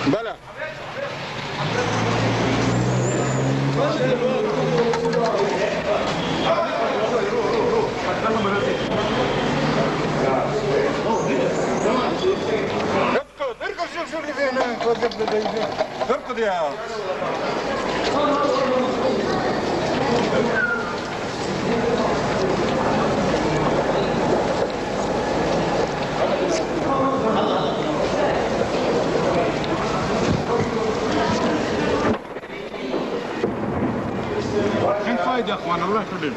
بلا اركض شوف اللي فيه هنا اركض يا يا اخوان الله يخليكم.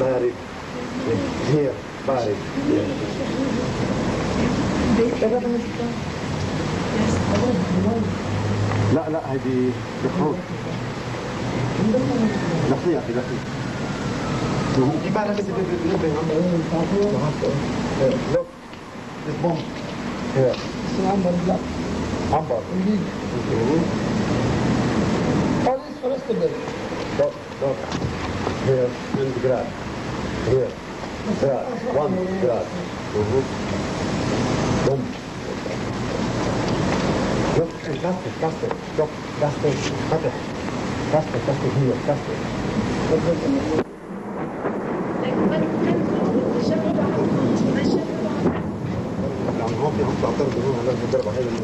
بارد هي بارد لا لا هذه بخروج دقيقة دقيقة gimana kita lebih look this bomb here amber black amber indeed all is forestable look here in the grass here grass one grass bomb look plastic look plastic here plastic ممكن هم تعترض منهم على الضربة هذا اللي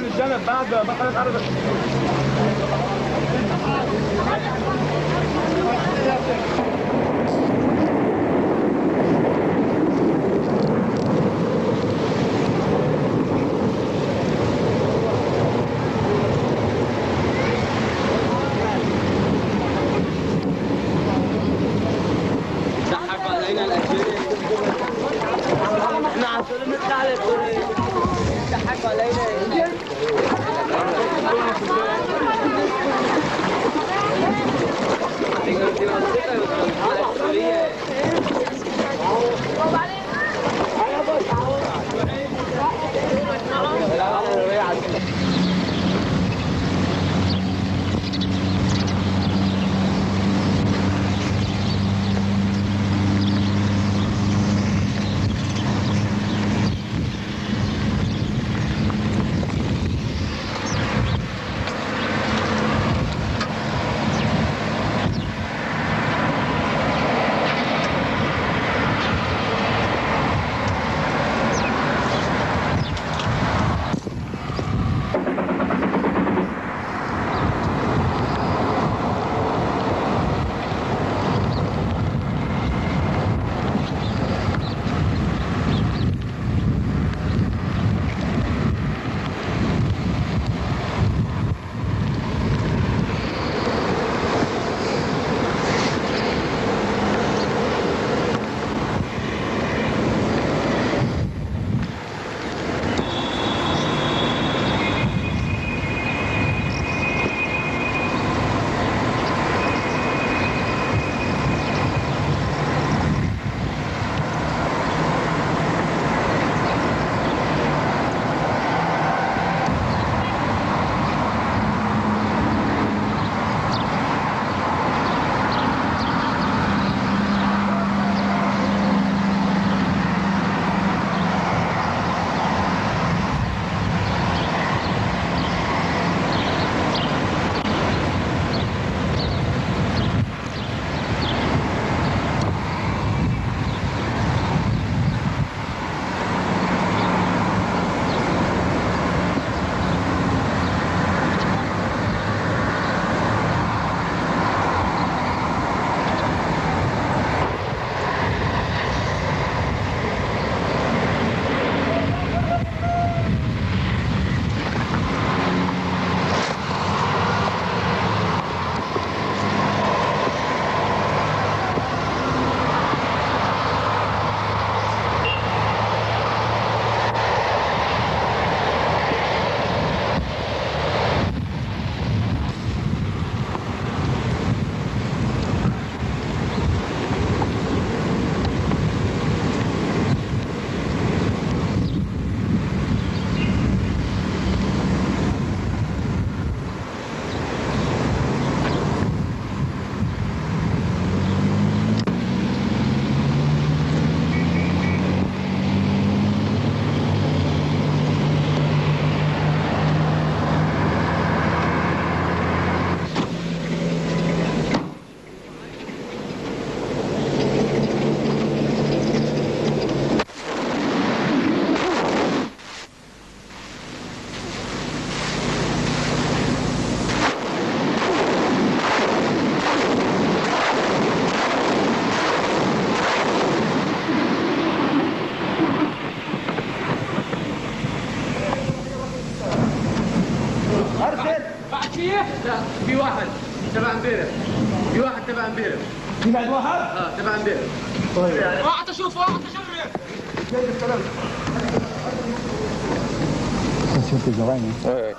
عن الجنب بعد بطلت ارض. لا في واحد تبع امبارح، في واحد تبع امبارح. في بعد واحد؟ تبع امبارح. طيب واحد اشوف واحد اشوف. جاي السلام. شفت الزراير؟ ايه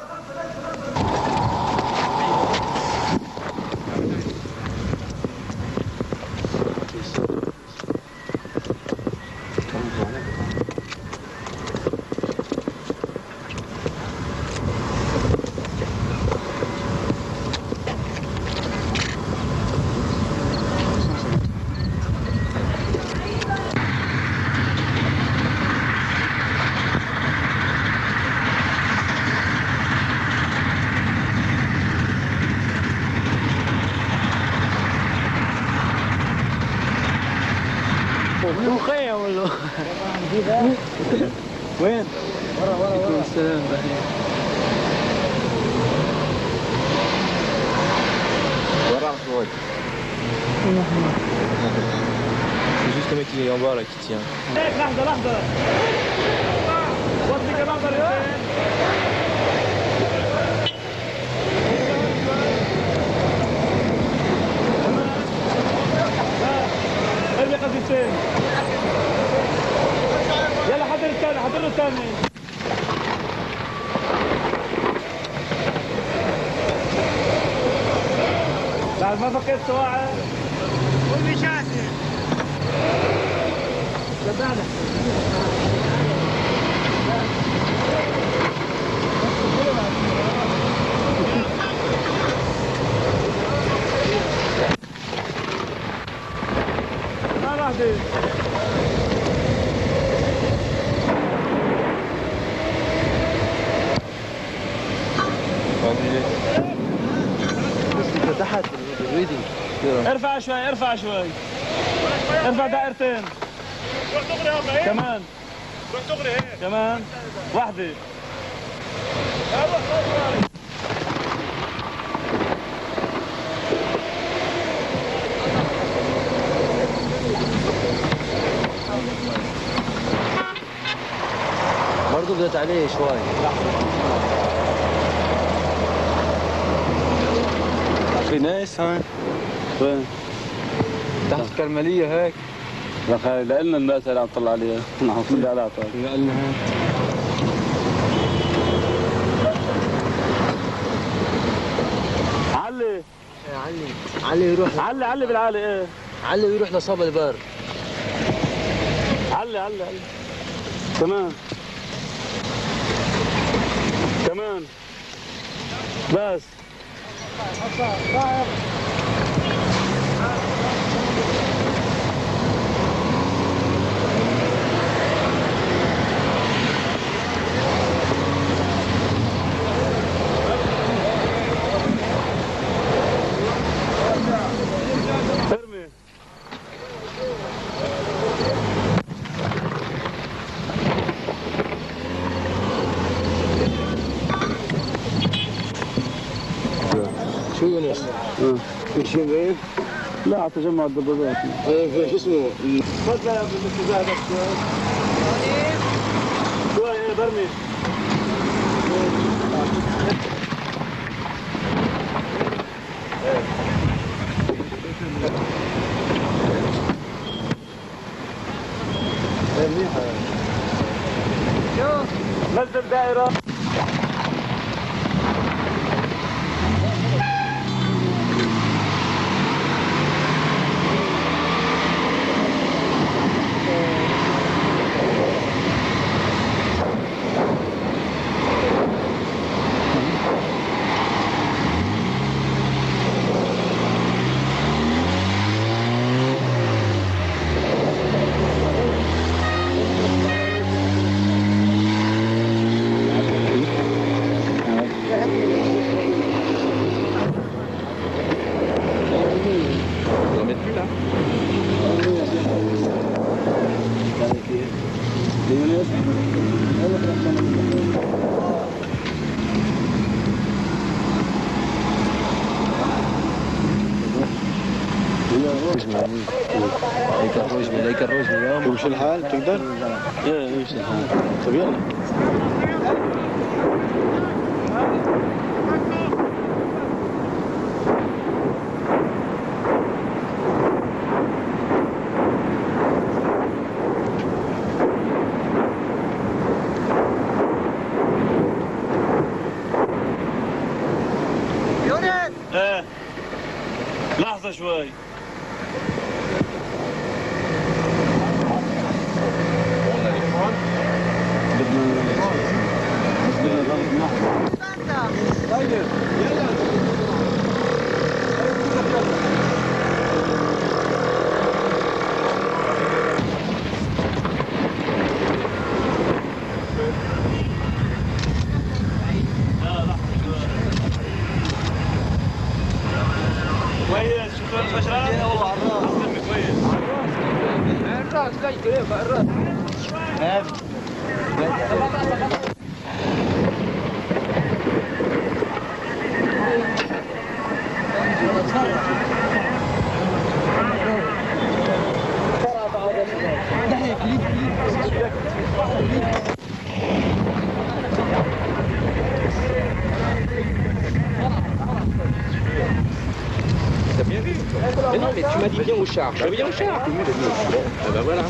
ملوخية ولا وين؟ ورا السلام بحرين. qui est en bas là qui tient. لحظة لحظة. وصلي كمان ضربتين. ارمي قذيفتين. يلا حضر الثاني حضر له الثاني. بعد ما فكيت سواعد. قول شاسي. جبانة. ما راح دي. فتحت بالريدنج. ارفع شوي ارفع شوي. ارفع دائرتين. روح دغري هيك. كمان. روح دغري هيك. كمان. واحدة. برضه بدت عليه شوي. في ناس هاي. وين؟ تحت الكرملية هيك. لنا الناس اللي عم تطلع عليها، نحن نطلع عليها طيب. لنا هيك. علي. علي يروح. علي بالعالي ايه. علي يروح لصوب البر. علي كمان بس ارمي. شو يونس؟ كل شيء مبين؟ لا على تجمع الدبابات. شو اسمه؟ تفضل يا ابو الاتجاه شوي ايه برمي. نزل دائرة. هيك الرجل وش الحال تقدر؟ ايه وش الحال؟ طيب يلا. ايه لحظة شوي. كويس شفتوا الفشرات؟ والله على الراس كويس. الراس جاي قريب الراس. m'a dit viens au char. Je viens au char. Ah ben voilà.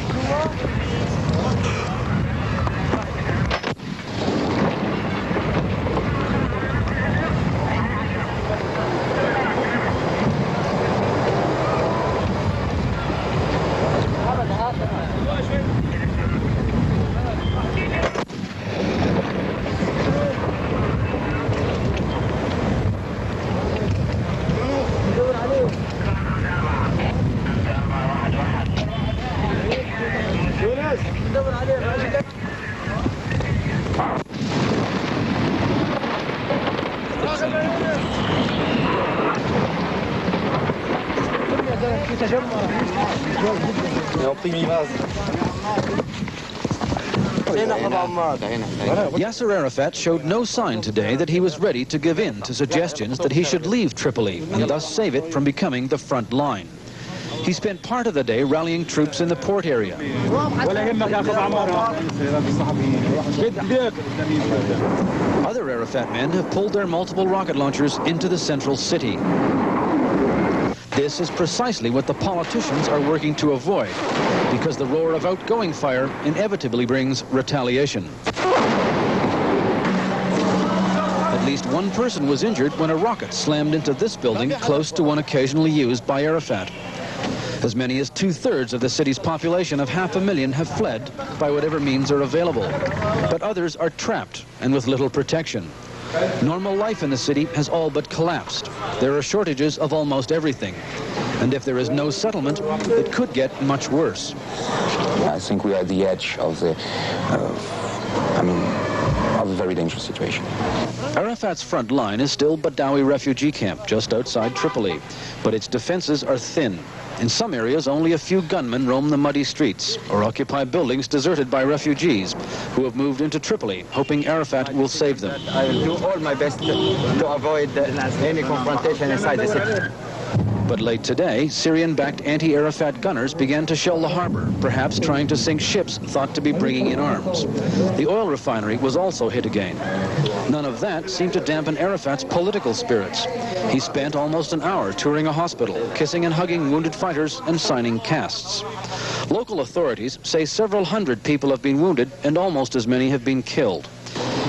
Yasser Arafat showed no sign today that he was ready to give in to suggestions that he should leave Tripoli and thus save it from becoming the front line. He spent part of the day rallying troops in the port area. Other Arafat men have pulled their multiple rocket launchers into the central city. This is precisely what the politicians are working to avoid, because the roar of outgoing fire inevitably brings retaliation. At least one person was injured when a rocket slammed into this building close to one occasionally used by Arafat. As many as 2/3 of the city's population of 500,000 have fled by whatever means are available. But others are trapped and with little protection. Normal life in the city has all but collapsed. There are shortages of almost everything. And if there is no settlement, it could get much worse. I think we are at the edge of of a very dangerous situation. Arafat's front line is still Badawi refugee camp just outside Tripoli, but its defenses are thin. In some areas, only a few gunmen roam the muddy streets or occupy buildings deserted by refugees who have moved into Tripoli, hoping Arafat will save them. I will do all my best to avoid any confrontation inside the city. But late today, Syrian-backed anti-Arafat gunners began to shell the harbor, perhaps trying to sink ships thought to be bringing in arms. The oil refinery was also hit again. None of that seemed to dampen Arafat's political spirits. He spent almost an hour touring a hospital, kissing and hugging wounded fighters and signing casts. Local authorities say several hundred people have been wounded and almost as many have been killed.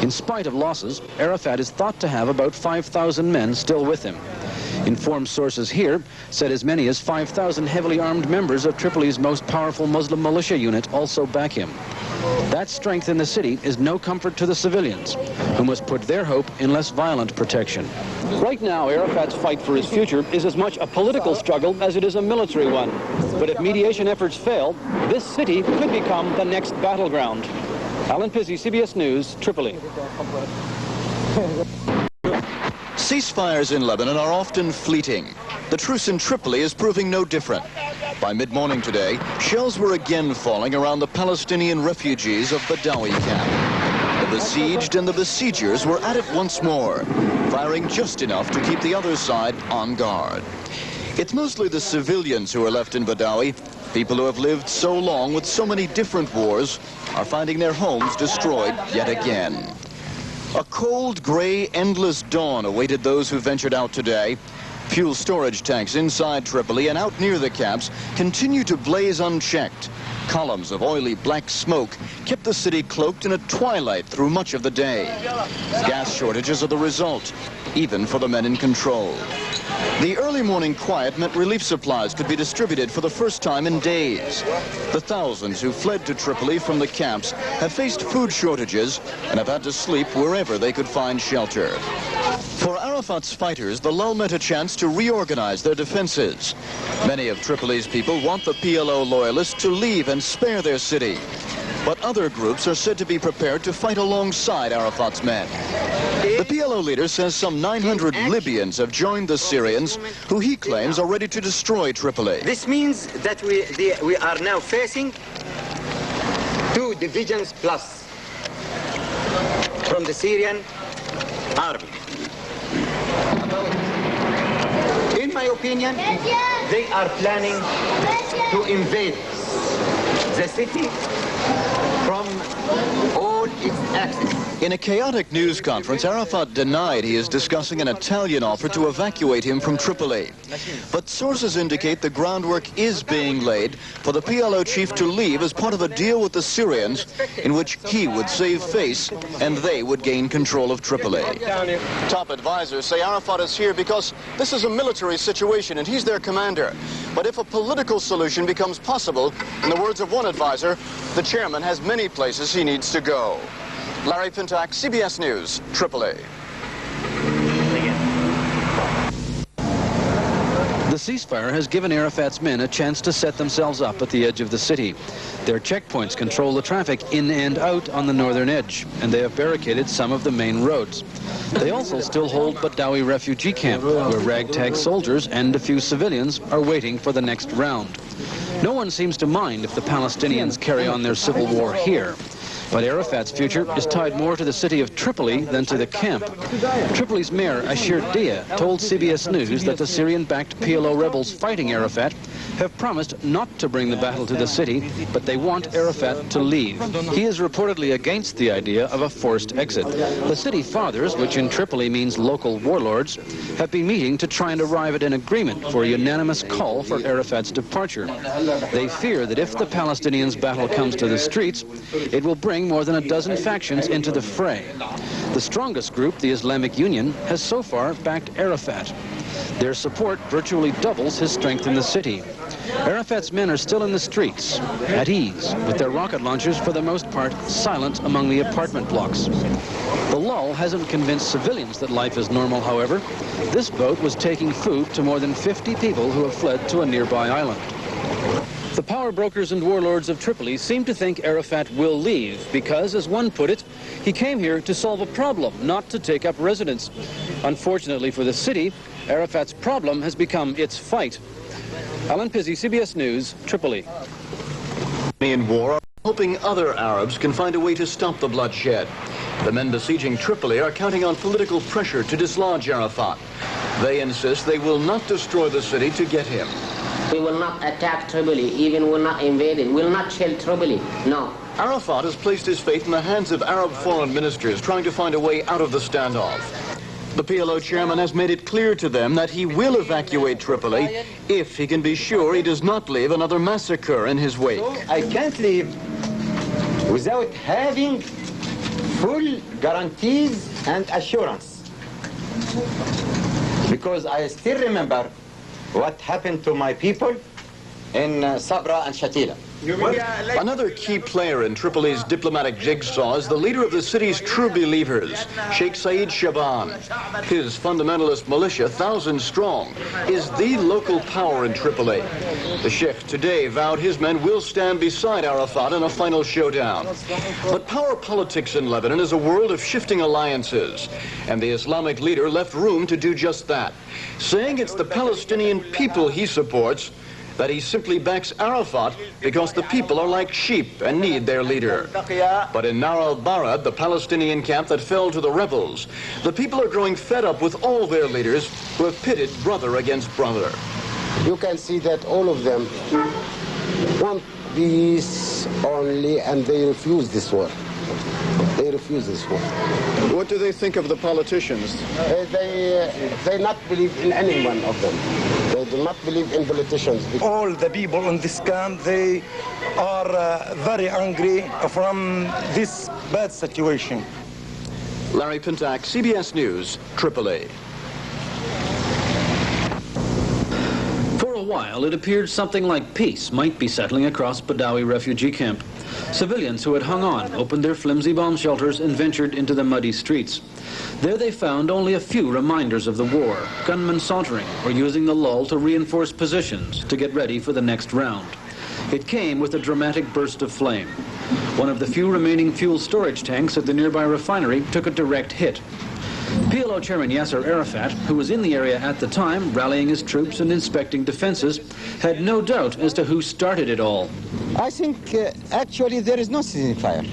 In spite of losses, Arafat is thought to have about 5,000 men still with him. Informed sources here said as many as 5,000 heavily armed members of Tripoli's most powerful Muslim militia unit also back him. That strength in the city is no comfort to the civilians, who must put their hope in less violent protection. Right now, Arafat's fight for his future is as much a political struggle as it is a military one. But if mediation efforts fail, this city could become the next battleground. Alan Pizzi, CBS News, Tripoli. Ceasefires in Lebanon are often fleeting. The truce in Tripoli is proving no different. By mid-morning today, shells were again falling around the Palestinian refugees of Badawi camp. The besieged and the besiegers were at it once more, firing just enough to keep the other side on guard. It's mostly the civilians who are left in Badawi. People who have lived so long with so many different wars are finding their homes destroyed yet again. A cold, gray, endless dawn awaited those who ventured out today. Fuel storage tanks inside Tripoli and out near the camps continue to blaze unchecked. Columns of oily black smoke kept the city cloaked in a twilight through much of the day. Gas shortages are the result, even for the men in control. The early morning quiet meant relief supplies could be distributed for the first time in days. The thousands who fled to Tripoli from the camps have faced food shortages and have had to sleep wherever they could find shelter. For Arafat's fighters, the lull meant a chance to reorganize their defenses. Many of Tripoli's people want the PLO loyalists to leave and spare their city. But other groups are said to be prepared to fight alongside Arafat's men. The PLO leader says some 900 Libyans have joined the Syrians, who he claims are ready to destroy Tripoli. This means that we are now facing 2 divisions plus from the Syrian army. In my opinion, they are planning to invade the city from all its axes. In a chaotic news conference, Arafat denied he is discussing an Italian offer to evacuate him from Tripoli. But sources indicate the groundwork is being laid for the PLO chief to leave as part of a deal with the Syrians in which he would save face and they would gain control of Tripoli. Top advisors say Arafat is here because this is a military situation and he's their commander. But if a political solution becomes possible, in the words of one advisor, the chairman has many places he needs to go. Larry Pintack, CBS News, Tripoli. The ceasefire has given Arafat's men a chance to set themselves up at the edge of the city. Their checkpoints control the traffic in and out on the northern edge, and they have barricaded some of the main roads. They also still hold Badawi refugee camp, where ragtag soldiers and a few civilians are waiting for the next round. No one seems to mind if the Palestinians carry on their civil war here. But Arafat's future is tied more to the city of Tripoli than to the camp. Tripoli's mayor, Ashir Dia, told CBS News that the Syrian-backed PLO rebels fighting Arafat have promised not to bring the battle to the city, but they want Arafat to leave. He is reportedly against the idea of a forced exit. The city fathers, which in Tripoli means local warlords, have been meeting to try and arrive at an agreement for a unanimous call for Arafat's departure. They fear that if the Palestinians' battle comes to the streets, it will bring more than a dozen factions into the fray. The strongest group, the Islamic Union, has so far backed Arafat. Their support virtually doubles his strength in the city. Arafat's men are still in the streets, at ease, with their rocket launchers for the most part silent among the apartment blocks. The lull hasn't convinced civilians that life is normal, however. This boat was taking food to more than 50 people who have fled to a nearby island. The power brokers and warlords of Tripoli seem to think Arafat will leave because, as one put it, he came here to solve a problem, not to take up residence. Unfortunately for the city, Arafat's problem has become its fight. Alan Pizzi, CBS News, Tripoli. In war, hoping other Arabs can find a way to stop the bloodshed. The men besieging Tripoli are counting on political pressure to dislodge Arafat. They insist they will not destroy the city to get him. We will not attack Tripoli, even will not invade it, will not shell Tripoli, no. Arafat has placed his faith in the hands of Arab foreign ministers trying to find a way out of the standoff. The PLO chairman has made it clear to them that he will evacuate Tripoli if he can be sure he does not leave another massacre in his wake. I can't leave without having full guarantees and assurance, because I still remember what happened to my people in Sabra and Shatila. Another key player in Tripoli's diplomatic jigsaw is the leader of the city's true believers, Sheikh Saeed Shaban. His fundamentalist militia, 1,000 strong, is the local power in Tripoli. The sheikh today vowed his men will stand beside Arafat in a final showdown. But power politics in Lebanon is a world of shifting alliances, and the Islamic leader left room to do just that, saying it's the Palestinian people he supports, that he simply backs Arafat because the people are like sheep and need their leader. But in Nar al-Barad, the Palestinian camp that fell to the rebels, the people are growing fed up with all their leaders who have pitted brother against brother. You can see that all of them want peace only, and they refuse this war. They refuse this war. What do they think of the politicians? They not believe in any one of them. They do not believe in politicians. All the people in this camp, they are very angry from this bad situation. Larry Pintack, CBS News, Tripoli. For a while, it appeared something like peace might be settling across Badawi refugee camp. Civilians who had hung on opened their flimsy bomb shelters and ventured into the muddy streets. There they found only a few reminders of the war, gunmen sauntering or using the lull to reinforce positions to get ready for the next round. It came with a dramatic burst of flame. One of the few remaining fuel storage tanks at the nearby refinery took a direct hit. PLO Chairman Yasser Arafat, who was in the area at the time, rallying his troops and inspecting defenses, had no doubt as to who started it all. I think actually there is no ceasefire.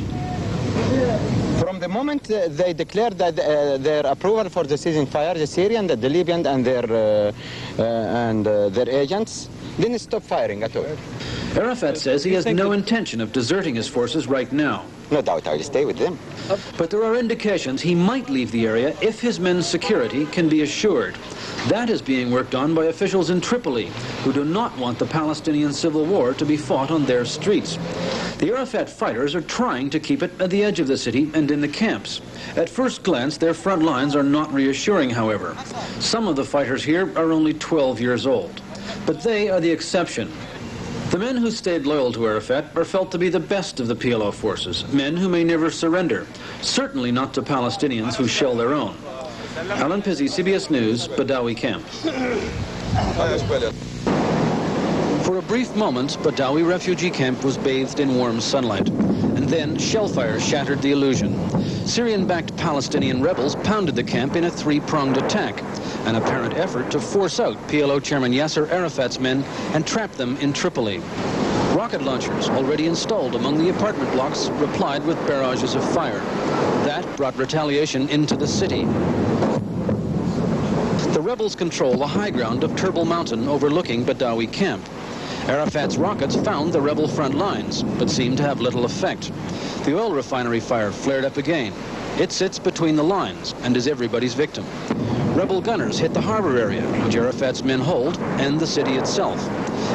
From the moment they declared that their approval for the ceasefire, the Syrian, the Libyan, and their agents didn't stop firing at all. Arafat says he has no intention of deserting his forces right now. No doubt I will stay with them. But there are indications he might leave the area if his men's security can be assured. That is being worked on by officials in Tripoli, who do not want the Palestinian civil war to be fought on their streets. The Arafat fighters are trying to keep it at the edge of the city and in the camps. At first glance, their front lines are not reassuring, however. Some of the fighters here are only 12 years old. But they are the exception. The men who stayed loyal to Arafat are felt to be the best of the PLO forces, men who may never surrender, certainly not to Palestinians who shell their own. Alan Pizzi, CBS News, Badawi camp. For a brief moment, Badawi refugee camp was bathed in warm sunlight. And then shellfire shattered the illusion. Syrian-backed Palestinian rebels pounded the camp in a three-pronged attack, an apparent effort to force out PLO chairman Yasser Arafat's men and trap them in Tripoli. Rocket launchers, already installed among the apartment blocks, replied with barrages of fire. That brought retaliation into the city. The rebels control the high ground of Turble Mountain overlooking Badawi camp. Arafat's rockets found the rebel front lines, but seemed to have little effect. The oil refinery fire flared up again. It sits between the lines and is everybody's victim. Rebel gunners hit the harbor area, which Arafat's men hold, and the city itself.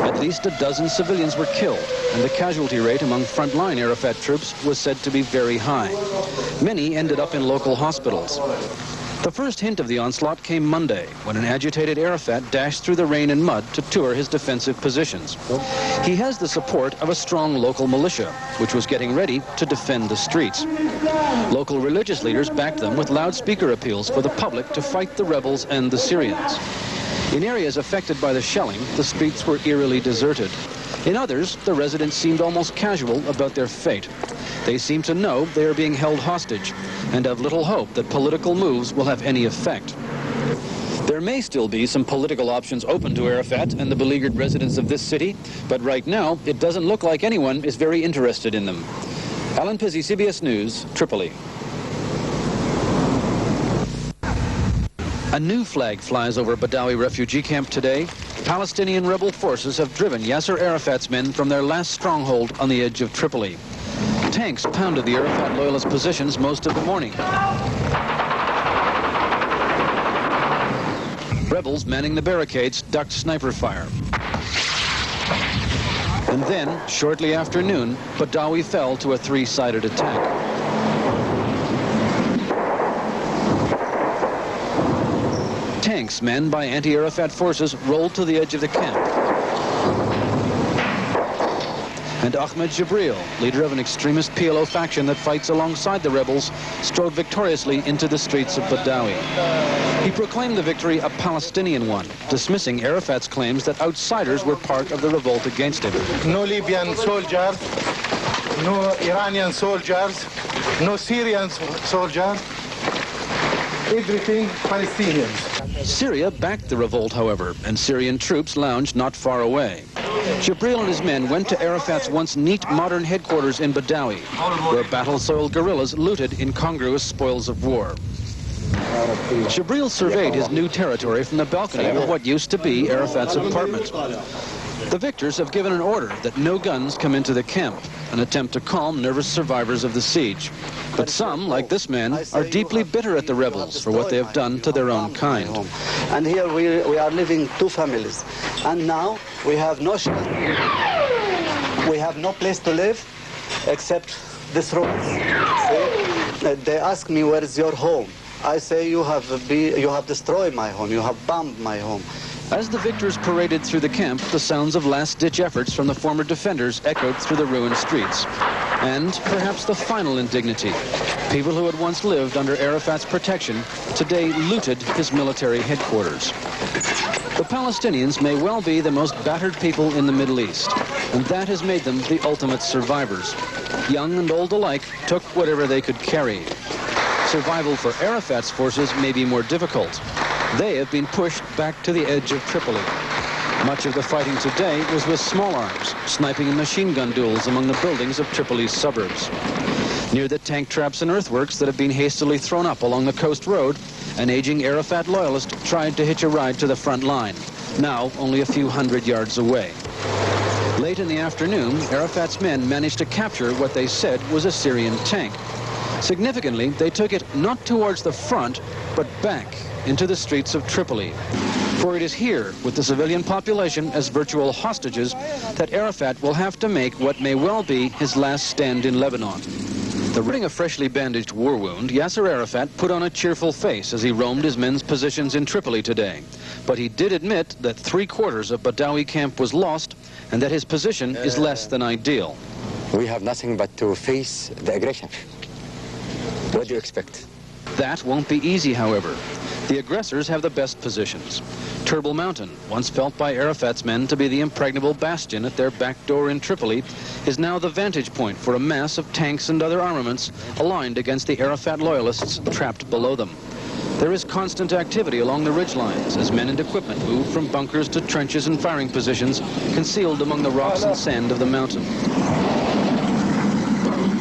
At least a dozen civilians were killed, and the casualty rate among frontline Arafat troops was said to be very high. Many ended up in local hospitals. The first hint of the onslaught came Monday, when an agitated Arafat dashed through the rain and mud to tour his defensive positions. He has the support of a strong local militia, which was getting ready to defend the streets. Local religious leaders backed them with loudspeaker appeals for the public to fight the rebels and the Syrians. In areas affected by the shelling, the streets were eerily deserted. In others, the residents seemed almost casual about their fate. They seem to know they are being held hostage and have little hope that political moves will have any effect. There may still be some political options open to Arafat and the beleaguered residents of this city, but right now it doesn't look like anyone is very interested in them. Alan Pizzi, CBS News, Tripoli. A new flag flies over Badawi refugee camp today. Palestinian rebel forces have driven Yasser Arafat's men from their last stronghold on the edge of Tripoli. Tanks pounded the Arafat loyalist positions most of the morning. Rebels manning the barricades ducked sniper fire. And then, shortly after noon, Badawi fell to a three-sided attack. Tanks manned by anti-Arafat forces rolled to the edge of the camp. And Ahmed Jibril, leader of an extremist PLO faction that fights alongside the rebels, strode victoriously into the streets of Badawi. He proclaimed the victory a Palestinian one, dismissing Arafat's claims that outsiders were part of the revolt against him. No Libyan soldiers, no Iranian soldiers, no Syrian soldiers, everything Palestinians. Syria backed the revolt, however, and Syrian troops lounged not far away. Jibril and his men went to Arafat's once neat modern headquarters in Badawi, where battle-soiled guerrillas looted incongruous spoils of war. Jibril surveyed his new territory from the balcony of what used to be Arafat's apartment. The victors have given an order that no guns come into the camp, an attempt to calm nervous survivors of the siege. But some, like this man, are deeply bitter at the rebels for what they have done to their own kind. And here we are living two families. And now we have no shelter. We have no place to live except this room. See? They ask me, where is your home? I say, you have destroyed my home. You have bombed my home. As the victors paraded through the camp, the sounds of last-ditch efforts from the former defenders echoed through the ruined streets. And perhaps the final indignity. People who had once lived under Arafat's protection today looted his military headquarters. The Palestinians may well be the most battered people in the Middle East, and that has made them the ultimate survivors. Young and old alike took whatever they could carry. Survival for Arafat's forces may be more difficult. They have been pushed back to the edge of Tripoli. Much of the fighting today was with small arms, sniping and machine gun duels among the buildings of Tripoli's suburbs. Near the tank traps and earthworks that have been hastily thrown up along the coast road, an aging Arafat loyalist tried to hitch a ride to the front line, now only a few hundred yards away. Late in the afternoon, Arafat's men managed to capture what they said was a Syrian tank. Significantly, they took it not towards the front, but back into the streets of Tripoli. For it is here, with the civilian population as virtual hostages, that Arafat will have to make what may well be his last stand in Lebanon. Riding a freshly bandaged war wound, Yasser Arafat put on a cheerful face as he roamed his men's positions in Tripoli today. But he did admit that 3/4 of Badawi camp was lost and that his position is less than ideal. We have nothing but to face the aggression. What do you expect? That won't be easy, however. The aggressors have the best positions. Tarbel Mountain, once felt by Arafat's men to be the impregnable bastion at their back door in Tripoli, is now the vantage point for a mass of tanks and other armaments aligned against the Arafat loyalists trapped below them. There is constant activity along the ridge lines as men and equipment move from bunkers to trenches and firing positions concealed among the rocks and sand of the mountain.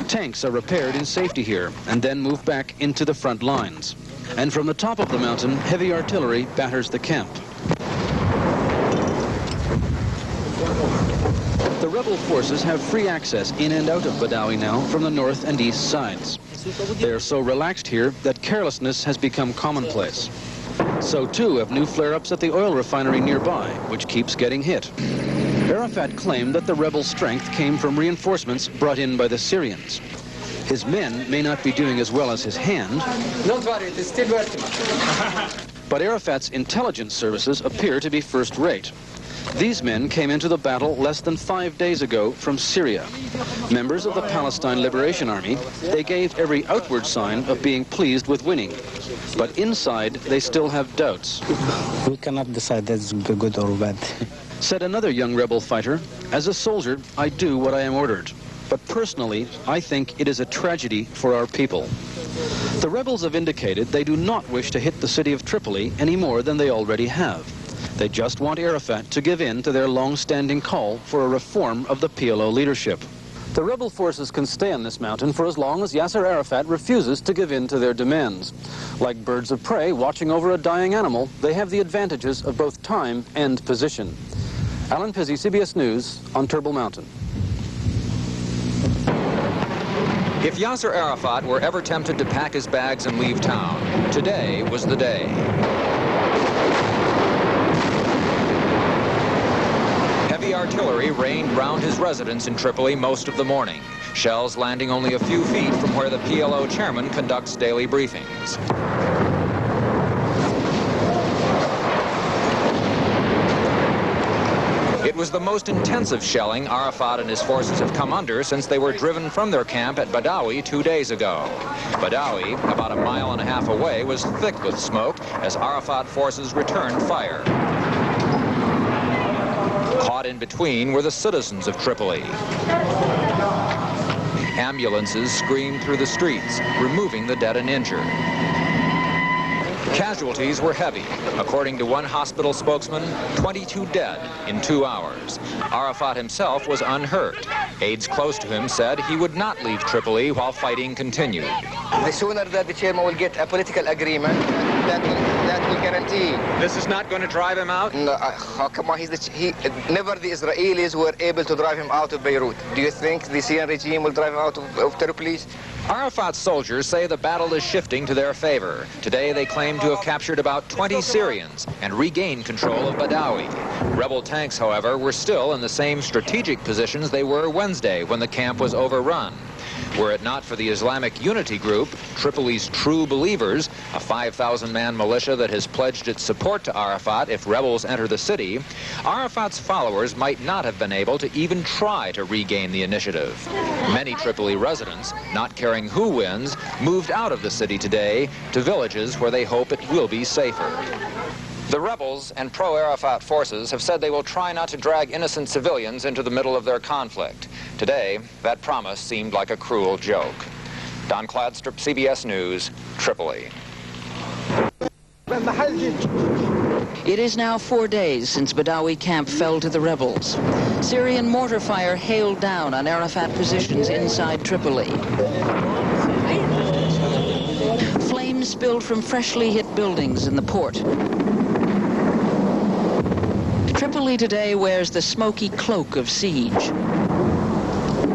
Tanks are repaired in safety here and then move back into the front lines. And from the top of the mountain, heavy artillery batters the camp. The rebel forces have free access in and out of Badawi now from the north and east sides. They are so relaxed here that carelessness has become commonplace. So too have new flare-ups at the oil refinery nearby, which keeps getting hit. Arafat claimed that the rebel strength came from reinforcements brought in by the Syrians. His men may not be doing as well as his hand. Don't worry, it is still working. But Arafat's intelligence services appear to be first-rate. These men came into the battle less than 5 days ago from Syria. Members of the Palestine Liberation Army, they gave every outward sign of being pleased with winning. But inside, they still have doubts. We cannot decide that's good or bad. Said another young rebel fighter, "As a soldier, I do what I am ordered. But personally, I think it is a tragedy for our people." The rebels have indicated they do not wish to hit the city of Tripoli any more than they already have. They just want Arafat to give in to their long-standing call for a reform of the PLO leadership. The rebel forces can stay on this mountain for as long as Yasser Arafat refuses to give in to their demands. Like birds of prey watching over a dying animal, they have the advantages of both time and position. Alan Pizzi, CBS News, on Tarbel Mountain. If Yasser Arafat were ever tempted to pack his bags and leave town, today was the day. Heavy artillery rained round his residence in Tripoli most of the morning, shells landing only a few feet from where the PLO chairman conducts daily briefings. It was the most intensive shelling Arafat and his forces have come under since they were driven from their camp at Badawi 2 days ago. Badawi, about a mile and a half away, was thick with smoke as Arafat forces returned fire. Caught in between were the citizens of Tripoli. Ambulances screamed through the streets, removing the dead and injured. Casualties were heavy. According to one hospital spokesman, 22 dead in 2 hours. Arafat himself was unhurt. Aides close to him said he would not leave Tripoli while fighting continued. The sooner that the chairman will get a political agreement, that will guarantee. This is not going to drive him out? No, come on, never the Israelis were able to drive him out of Beirut. Do you think the Syrian regime will drive him out of Tripoli? Arafat's soldiers say the battle is shifting to their favor. Today they claim to have captured about 20 Syrians and regained control of Badawi. Rebel tanks, however, were still in the same strategic positions they were Wednesday when the camp was overrun. Were it not for the Islamic Unity Group, Tripoli's True Believers, a 5,000-man militia that has pledged its support to Arafat if rebels enter the city, Arafat's followers might not have been able to even try to regain the initiative. Many Tripoli residents, not caring who wins, moved out of the city today to villages where they hope it will be safer. The rebels and pro-Arafat forces have said they will try not to drag innocent civilians into the middle of their conflict. Today, that promise seemed like a cruel joke. Don Cladstrup, CBS News, Tripoli. It is now 4 days since Badawi camp fell to the rebels. Syrian mortar fire hailed down on Arafat positions inside Tripoli. Flames spilled from freshly hit buildings in the port. Tripoli today wears the smoky cloak of siege.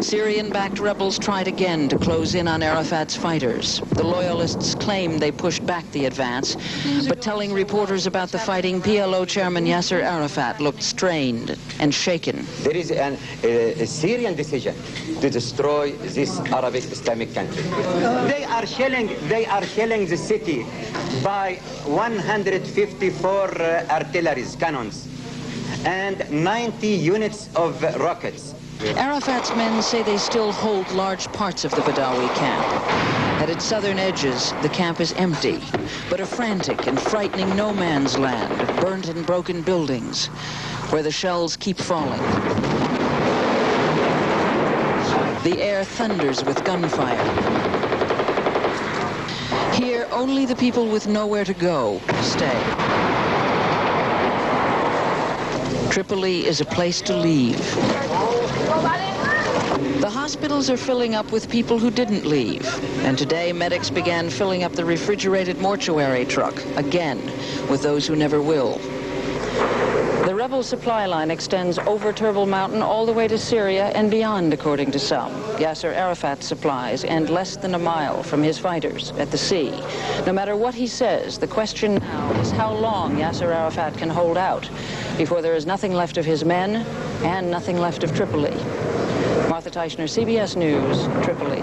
Syrian-backed rebels tried again to close in on Arafat's fighters. The loyalists claimed they pushed back the advance, but telling reporters about the fighting, PLO chairman Yasser Arafat looked strained and shaken. There is a Syrian decision to destroy this Arabic Islamic country. They are shelling the city by 154 artillery cannons and 90 units of rockets. Arafat's men say they still hold large parts of the Badawi camp. At its southern edges, the camp is empty, but a frantic and frightening no man's land, burnt and broken buildings, where the shells keep falling. The air thunders with gunfire. Here, only the people with nowhere to go stay. Tripoli is a place to leave. The hospitals are filling up with people who didn't leave, and today medics began filling up the refrigerated mortuary truck, again, with those who never will. The rebel supply line extends over Tarbel Mountain all the way to Syria and beyond, according to some. Yasser Arafat's supplies end less than a mile from his fighters at the sea. No matter what he says, the question now is how long Yasser Arafat can hold out before there is nothing left of his men and nothing left of Tripoli. Martha Teichner, CBS News, Tripoli.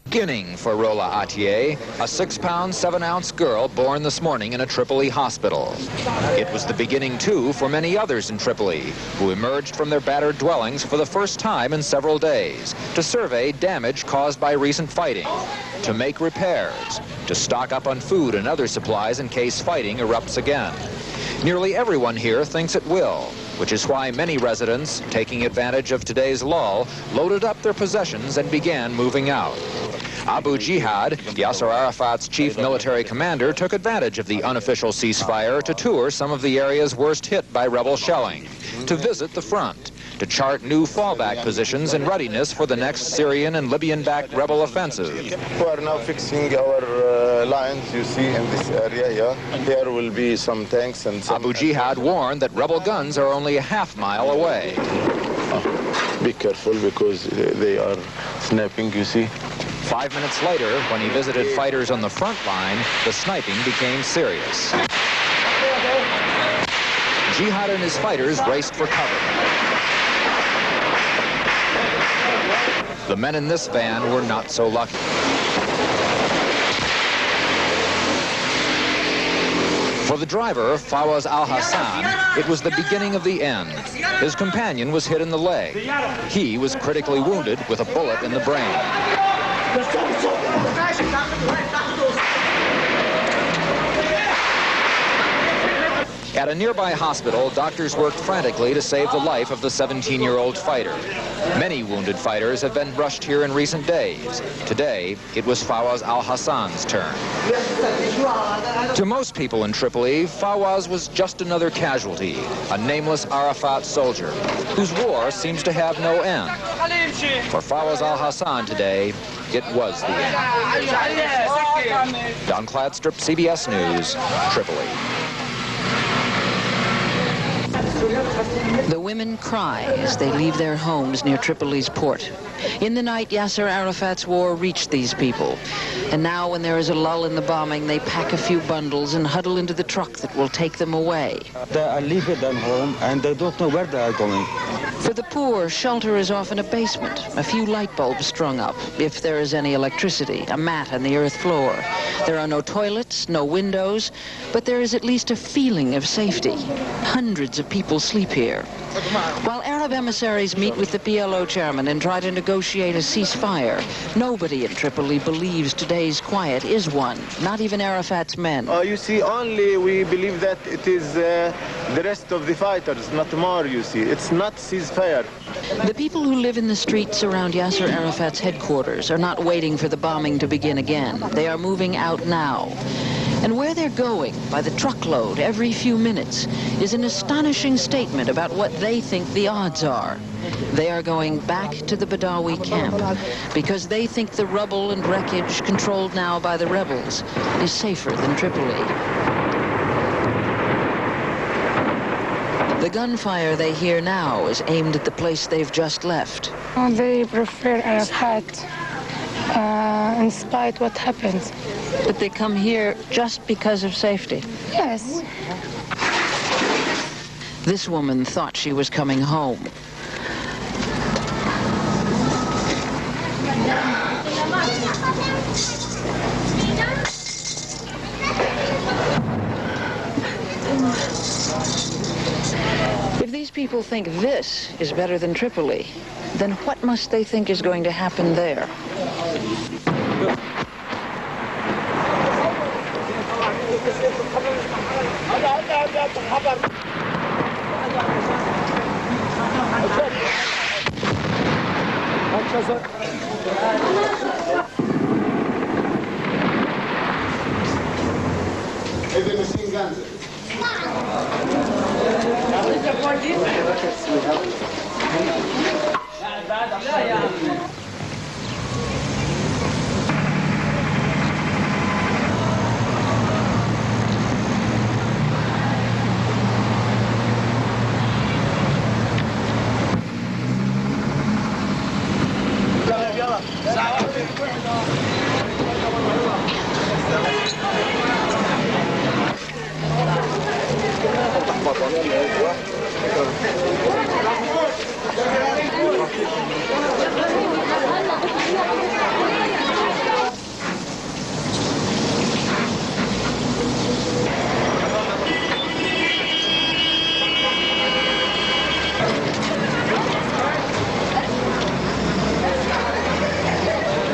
Beginning for Rola Atieh, a 6-pound, 7-ounce girl born this morning in a Tripoli hospital. It was the beginning, too, for many others in Tripoli, who emerged from their battered dwellings for the first time in several days, to survey damage caused by recent fighting, to make repairs, to stock up on food and other supplies in case fighting erupts again. Nearly everyone here thinks it will, which is why many residents, taking advantage of today's lull, loaded up their possessions and began moving out. Abu Jihad, Yasser Arafat's chief military commander, took advantage of the unofficial ceasefire to tour some of the areas worst hit by rebel shelling, to visit the front, to chart new fallback positions in readiness for the next Syrian and Libyan-backed rebel offensive. We are now fixing our lines, you see, in this area here. Here will be some tanks and some... Abu Jihad warned that rebel guns are only a half-mile away. Be careful because they are sniping, you see. 5 minutes later, when he visited fighters on the front line, the sniping became serious. Jihad and his fighters raced for cover. The men in this van were not so lucky. For the driver, Fawaz al-Hassan, it was the beginning of the end. His companion was hit in the leg. He was critically wounded with a bullet in the brain. At a nearby hospital, doctors worked frantically to save the life of the 17-year-old fighter. Many wounded fighters have been rushed here in recent days. Today, it was Fawaz al-Hassan's turn. To most people in Tripoli, Fawaz was just another casualty, a nameless Arafat soldier, whose war seems to have no end. For Fawaz al-Hassan today, it was the end. Don Cladstrip, CBS News, Tripoli. The women cry as they leave their homes near Tripoli's port. In the night, Yasser Arafat's war reached these people. And now, when there is a lull in the bombing, they pack a few bundles and huddle into the truck that will take them away. They are leaving them home and they don't know where they are going. For the poor, shelter is often a basement, a few light bulbs strung up, if there is any electricity, a mat on the earth floor. There are no toilets, no windows, but there is at least a feeling of safety. Hundreds of people sleep here. While Arab emissaries meet with the PLO chairman and try to negotiate a ceasefire, nobody in Tripoli believes today's quiet is one, not even Arafat's men. You see, only we believe that it is the rest of the fighters, not more, you see. It's not ceasefire. The people who live in the streets around Yasser Arafat's headquarters are not waiting for the bombing to begin again. They are moving out now. And where they're going, by the truckload every few minutes, is an astonishing statement about what they think the odds are. They are going back to the Badawi camp because they think the rubble and wreckage controlled now by the rebels is safer than Tripoli. The gunfire they hear now is aimed at the place they've just left. They prefer Arafat, in spite what happens. But they come here just because of safety. Yes. This woman thought she was coming home. If these people think this is better than Tripoli, then what must they think is going to happen there?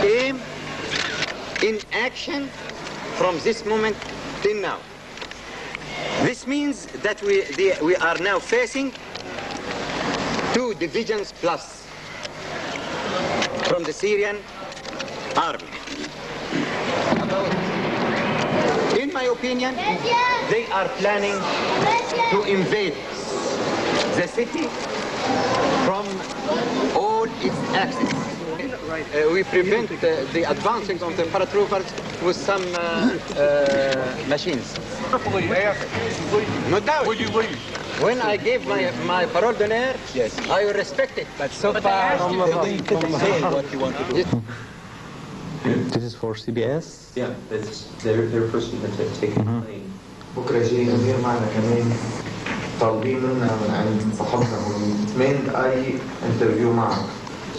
Aim in action from this moment till now. This means that we are now facing 2 divisions plus from the Syrian army. In my opinion, they are planning to invade the city from all its axes. We prevent the advancing of the paratroopers with some machines. No doubt. When I gave my parole d'honneur, yes, I will respect it. But so far, they didn't say what you want to do. This is for CBS? Yeah, that's their person that's taking the plane. بكره جاي نظير معنا كمان طالبين منا من عند صاحبنا هون 8 دقايق انترفيو معك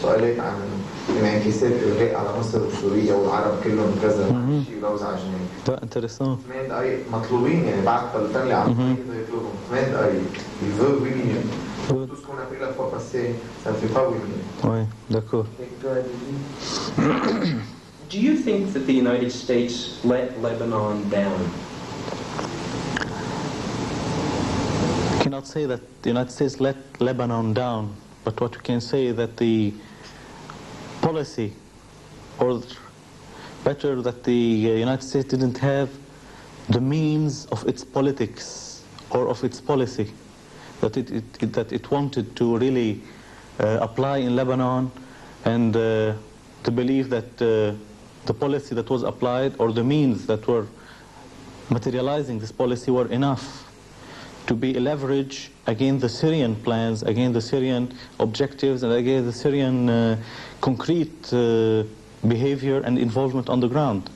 سؤالات عن انعكاسات الغاء على مصر وسوريا والعرب كلهم كذا شيء لوزع جنين. ده انتريسون. 8 دقايق مطلوبين يعني بعد طلبتني على الطريق يطلبهم 8 دقايق. Il veut 8 minutes. Tout ce qu'on a fait la fois passée, ça ne fait pas 8 minutes. Oui, d'accord. Do you think that the United States let Lebanon down? I cannot say that the United States let Lebanon down, but what we can say is that the policy, or better that the United States didn't have the means of its politics or of its policy that it wanted to really apply in Lebanon, and to believe that the policy that was applied or the means that were materializing this policy were enough to be a leverage against the Syrian plans, against the Syrian objectives, and against the Syrian concrete behavior and involvement on the ground.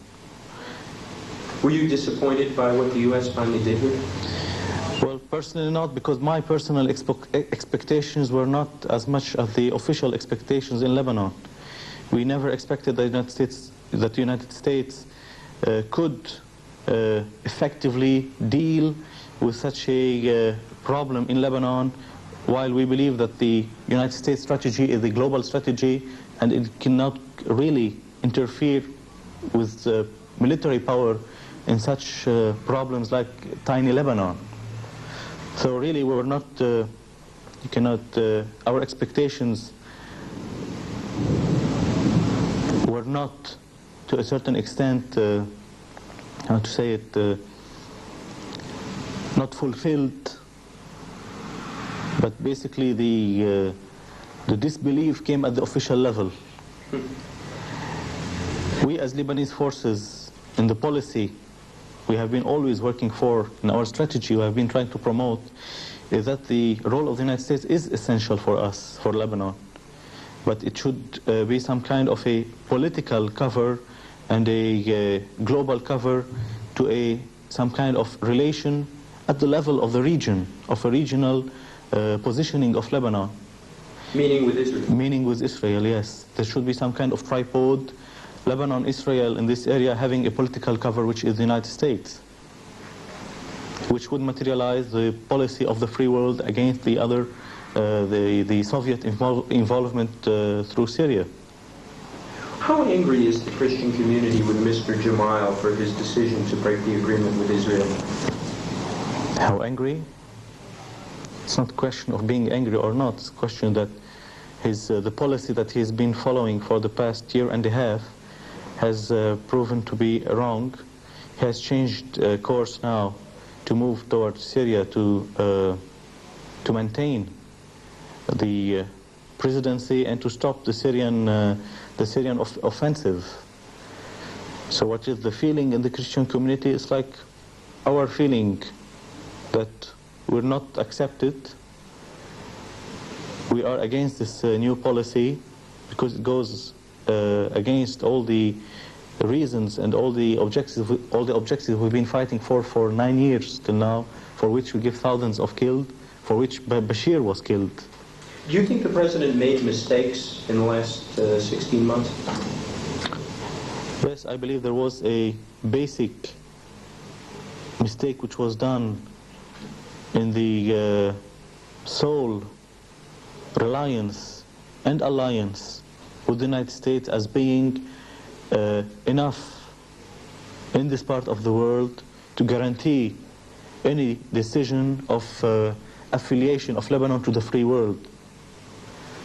Were you disappointed by what the U.S. finally did here? Well, personally not, because my personal expectations were not as much as the official expectations in Lebanon. We never expected that the United States could effectively deal with such a problem in Lebanon, while we believe that the United States strategy is the global strategy and it cannot really interfere with military power in such problems like tiny Lebanon. So really we were not, our expectations were not, to a certain extent, how to say it, not fulfilled, but basically the disbelief came at the official level. We as Lebanese forces in the policy we have been always working for, in our strategy we have been trying to promote, is that the role of the United States is essential for us, for Lebanon. But it should be some kind of a political cover and a global cover to some kind of relation at the level of the region, of a regional positioning of Lebanon. Meaning with Israel? Meaning with Israel, yes. There should be some kind of tripod, Lebanon, Israel in this area having a political cover, which is the United States, which would materialize the policy of the free world against the other, the Soviet involvement through Syria. How angry is the Christian community with Mr. Gemayel for his decision to break the agreement with Israel? How angry? It's not a question of being angry or not. It's a question that the policy that he's been following for the past year and a half has proven to be wrong. He has changed course now to move towards Syria to maintain the presidency and to stop the Syrian offensive. So what is the feeling in the Christian community? It's like our feeling that we're not accepted. We are against this new policy because it goes against all the reasons and all the objectives we've been fighting for 9 years till now, for which we give thousands of killed, for which Bashir was killed. Do you think the president made mistakes in the last 16 months? Yes, I believe there was a basic mistake which was done in the sole reliance and alliance with the United States as being enough in this part of the world to guarantee any decision of affiliation of Lebanon to the free world.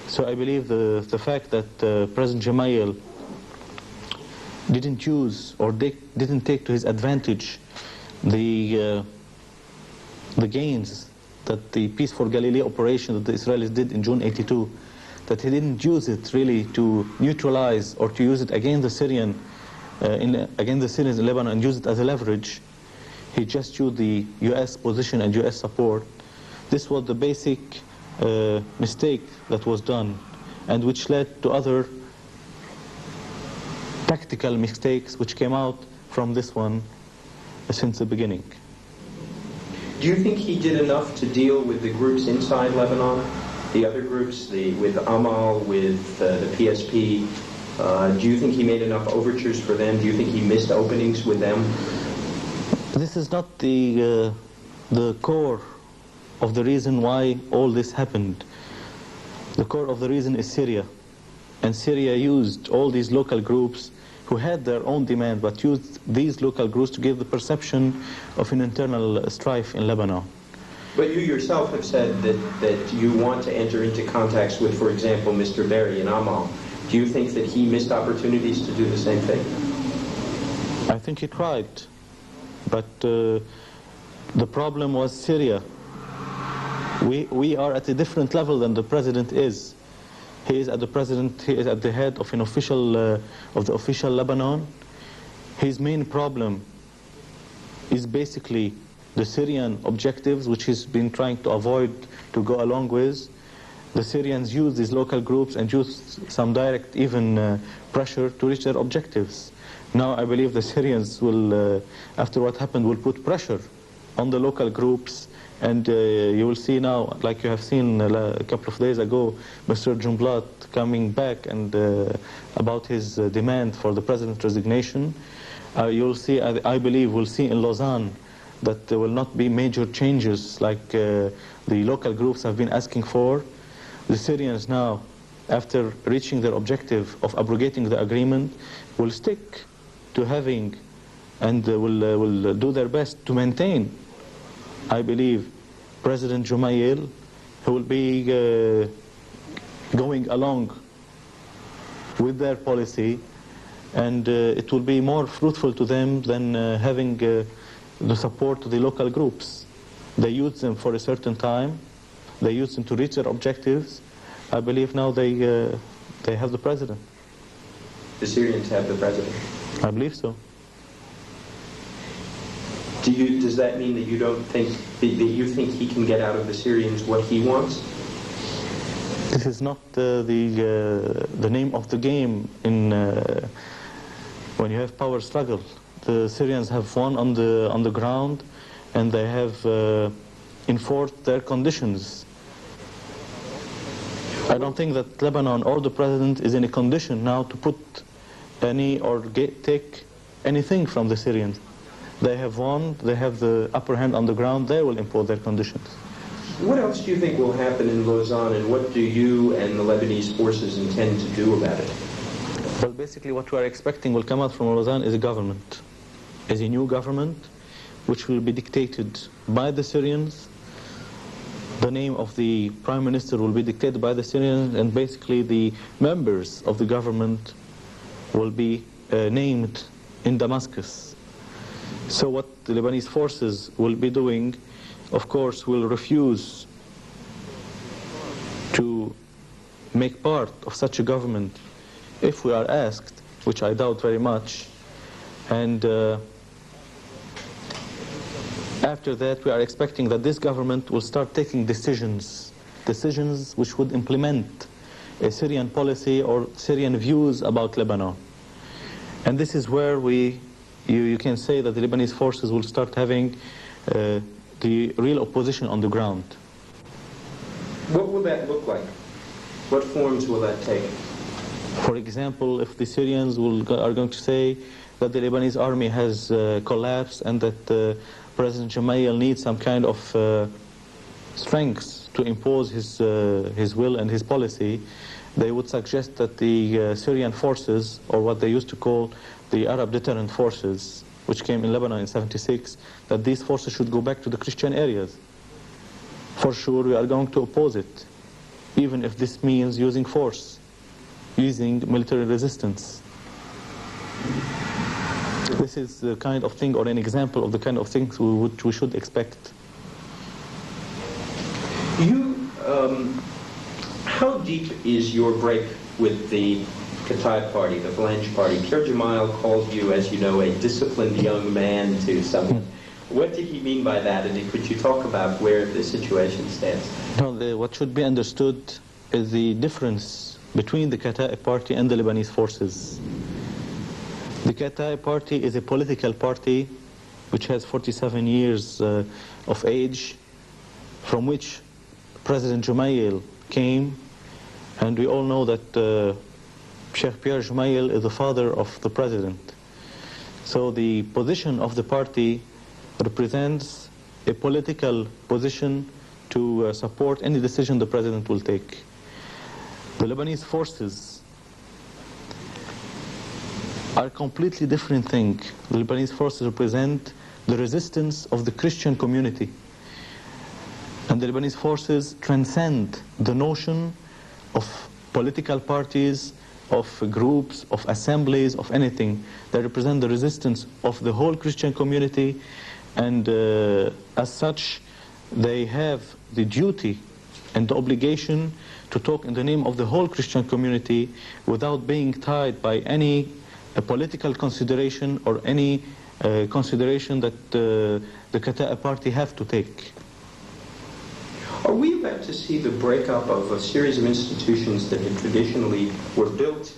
So I believe the fact that President Gemayel didn't use or didn't take to his advantage the gains that the Peace for Galilee operation that the Israelis did in June '82, that he didn't use it really to neutralize or to use it against the Syrians in Lebanon and use it as a leverage. He just used the U.S. position and U.S. support. This was the basic mistake that was done, and which led to other tactical mistakes which came out from this one since the beginning. Do you think he did enough to deal with the groups inside Lebanon, the other groups, with Amal, with the PSP? Do you think he made enough overtures for them? Do you think he missed openings with them? This is not the core of the reason why all this happened. The core of the reason is Syria. And Syria used all these local groups who had their own demand, but used these local groups to give the perception of an internal strife in Lebanon. But you yourself have said that you want to enter into contacts with, for example, Mr. Berry in Amal. Do you think that he missed opportunities to do the same thing? I think he tried, but the problem was Syria. We are at a different level than the president is. He is at the head of an official of the official Lebanon. His main problem is basically the Syrian objectives, which he's been trying to avoid, to go along with. The Syrians use these local groups and use some direct even pressure to reach their objectives. Now I believe the Syrians will, after what happened, will put pressure on the local groups. And you will see now, like you have seen a couple of days ago, Mr. Jumblat coming back and about his demand for the president's resignation. You will see, I believe, we'll see in Lausanne that there will not be major changes like the local groups have been asking for. The Syrians now, after reaching their objective of abrogating the agreement, will stick to having and will do their best to maintain, I believe, President Gemayel, who will be going along with their policy, and it will be more fruitful to them than having the support of the local groups. They use them for a certain time, they use them to reach their objectives. I believe now they have the president. The Syrians have the president? I believe so. Does that mean that you don't think that you think he can get out of the Syrians what he wants? This is not the name of the game in when you have power struggle. The Syrians have won on the ground, and they have enforced their conditions. I don't think that Lebanon or the president is in a condition now to put any or take anything from the Syrians. They have won, they have the upper hand on the ground, they will impose their conditions. What else do you think will happen in Lausanne, and what do you and the Lebanese forces intend to do about it? Well, basically what we are expecting will come out from Lausanne is a government, is a new government which will be dictated by the Syrians. The name of the prime minister will be dictated by the Syrians, and basically the members of the government will be named in Damascus. So what the Lebanese forces will be doing, of course, will refuse to make part of such a government if we are asked, which I doubt very much. And after that, we are expecting that this government will start taking decisions which would implement a Syrian policy or Syrian views about Lebanon. And this is where you can say that the Lebanese forces will start having the real opposition on the ground. What will that look like? What forms will that take? For example, if the Syrians are going to say that the Lebanese army has collapsed and that President Gemayel needs some kind of strength to impose his will and his policy, they would suggest that the Syrian forces, or what they used to call the Arab deterrent forces, which came in Lebanon in '76, that these forces should go back to the Christian areas. For sure, we are going to oppose it, even if this means using force, using military resistance. This is the kind of thing, or an example of the kind of things we should expect. How deep is your break with the Kataib party, the Falange party? Pierre Gemayel called you, as you know, a disciplined young man to someone. What did he mean by that, and could you talk about where the situation stands? No, what should be understood is the difference between the Kataib party and the Lebanese forces. The Kataib party is a political party which has 47 years of age, from which President Gemayel came, and we all know that Sheikh Pierre Gemayel is the father of the president. So the position of the party represents a political position to support any decision the president will take. The Lebanese forces are a completely different thing. The Lebanese forces represent the resistance of the Christian community. And the Lebanese forces transcend the notion of political parties, of groups, of assemblies, of anything. They represent the resistance of the whole Christian community, and as such, they have the duty and the obligation to talk in the name of the whole Christian community without being tied by any political consideration or any consideration that the Kataib party have to take. Are we about to see the breakup of a series of institutions that had traditionally were built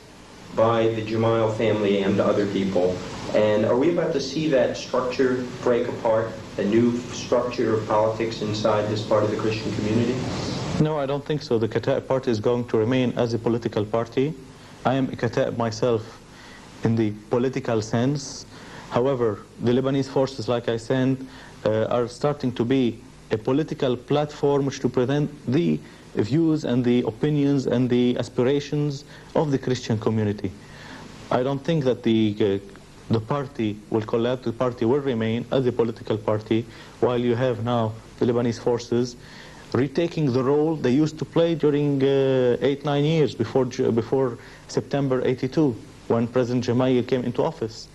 by the Gemayel family and other people? And are we about to see that structure break apart, a new structure of politics inside this part of the Christian community? No, I don't think so. The Kataib party is going to remain as a political party. I am a Kataib myself in the political sense. However, the Lebanese forces, like I said, are starting to be a political platform which represent the views and the opinions and the aspirations of the Christian community. I don't think that the party will collapse. The party will remain as a political party, while you have now the Lebanese forces retaking the role they used to play during 8-9 years before September '82, when President Gemayel came into office.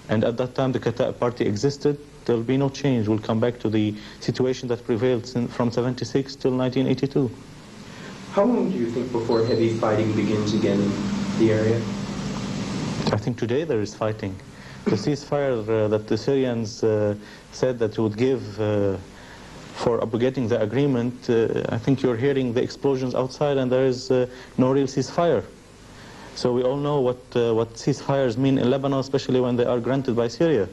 And at that time the Kataib party existed. There will be no change. We'll come back to the situation that prevailed from '76 till 1982. How long do you think before heavy fighting begins again in the area? I think today there is fighting. the ceasefire that the Syrians said that would give for abrogating the agreement, I think you're hearing the explosions outside and there is no real ceasefire. So we all know what ceasefires mean in Lebanon, especially when they are granted by Syria.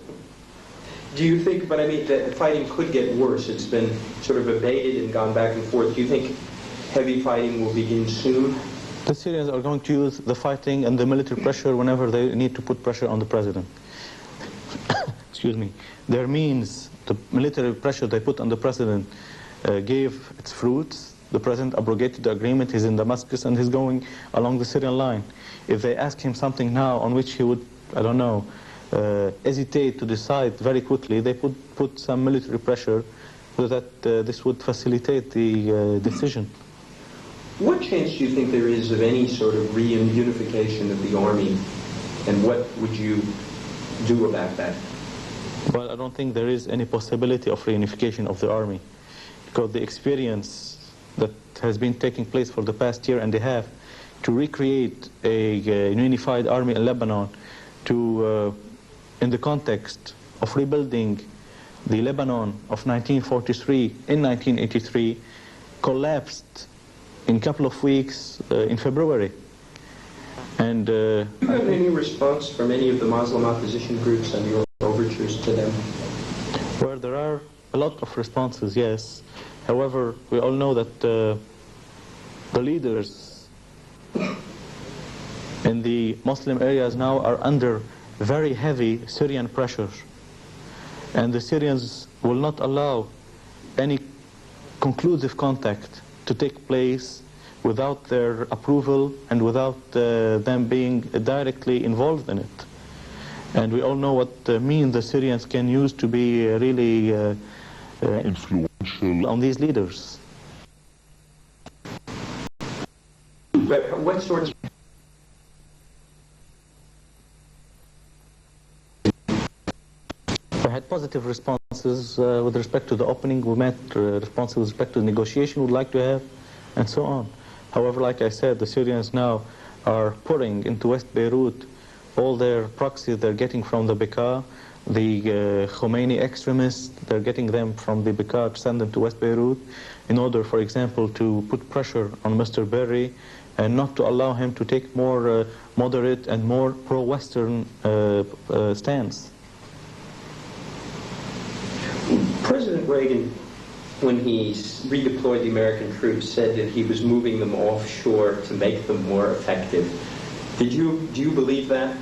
Do you think, but I mean, the fighting could get worse. It's been sort of abated and gone back and forth. Do you think heavy fighting will begin soon? The Syrians are going to use the fighting and the military pressure whenever they need to put pressure on the president. Excuse me. Their means, the military pressure they put on the president gave its fruits. The president abrogated the agreement. He's in Damascus and he's going along the Syrian line. If they ask him something now on which he would, I don't know, hesitate to decide very quickly, they put some military pressure so that this would facilitate the decision. What chance do you think there is of any sort of reunification of the army, and what would you do about that? Well, I don't think there is any possibility of reunification of the army, because the experience that has been taking place for the past year and a half to recreate a unified army in Lebanon to, in the context of rebuilding the Lebanon of 1943 in 1983, collapsed in a couple of weeks in February. And have you had any response from any of the Muslim opposition groups and your overtures to them? Well, there are a lot of responses, yes. However, we all know that the leaders in the Muslim areas now are under very heavy Syrian pressure. And the Syrians will not allow any conclusive contact to take place without their approval and without them being directly involved in it. And we all know what means the Syrians can use to be really influential on these leaders. But what sort of... We had positive responses with respect to the opening. We met responses with respect to the negotiation we'd like to have, and so on. However, like I said, the Syrians now are pouring into West Beirut all their proxies they're getting from the Bekaa, the Khomeini extremists, they're getting them from the Bekaa to send them to West Beirut in order, for example, to put pressure on Mr. Berry and not to allow him to take more moderate and more pro-Western stance. President Reagan, when he redeployed the American troops, said that he was moving them offshore to make them more effective. Do you believe that?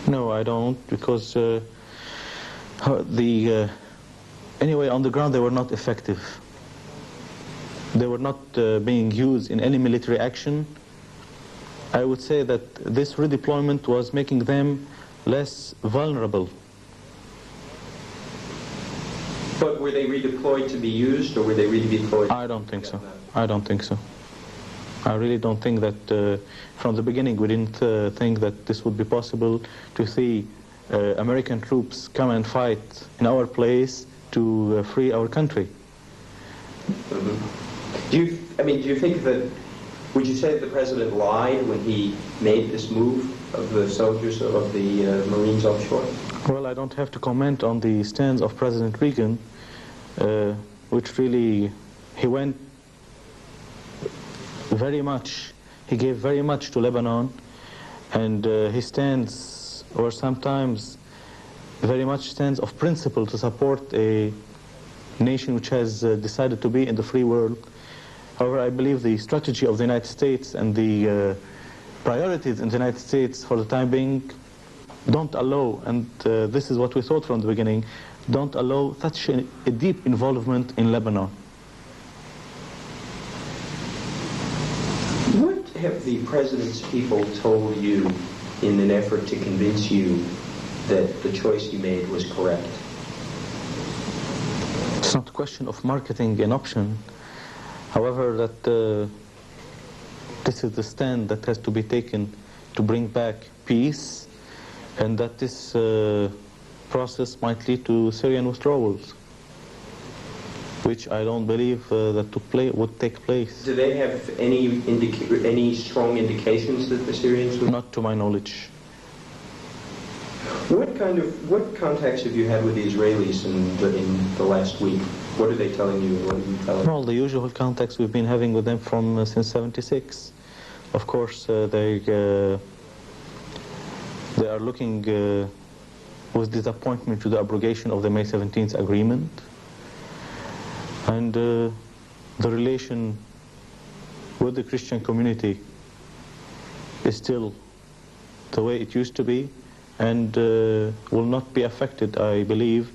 No, I don't, because anyway, on the ground they were not effective. They were not being used in any military action. I would say that this redeployment was making them less vulnerable. But were they redeployed to be used, or were they redeployed? I don't think so. I don't think so. I really don't think that from the beginning we didn't think that this would be possible to see American troops come and fight in our place to free our country. Mm-hmm. Do you think that, would you say that the president lied when he made this move of the soldiers, of the Marines offshore? Well, I don't have to comment on the stance of President Reagan, which really, he went very much, he gave very much to Lebanon, and his stance, or sometimes very much stance of principle to support a nation which has decided to be in the free world. However, I believe the strategy of the United States and the priorities in the United States for the time being don't allow, and this is what we thought from the beginning, don't allow such a deep involvement in Lebanon. What have the president's people told you in an effort to convince you that the choice you made was correct? It's not a question of marketing an option. However, that this is the stand that has to be taken to bring back peace, and that this process might lead to Syrian withdrawals, which I don't believe that would take place. Do they have any strong indications that the Syrians would? Not to my knowledge. What contacts have you had with the Israelis in the last week? What are they telling you? What are you telling? Well, the usual contacts we've been having with them from since '76. Of course, they are looking with disappointment to the abrogation of the May 17th agreement, and the relation with the Christian community is still the way it used to be, and will not be affected, I believe,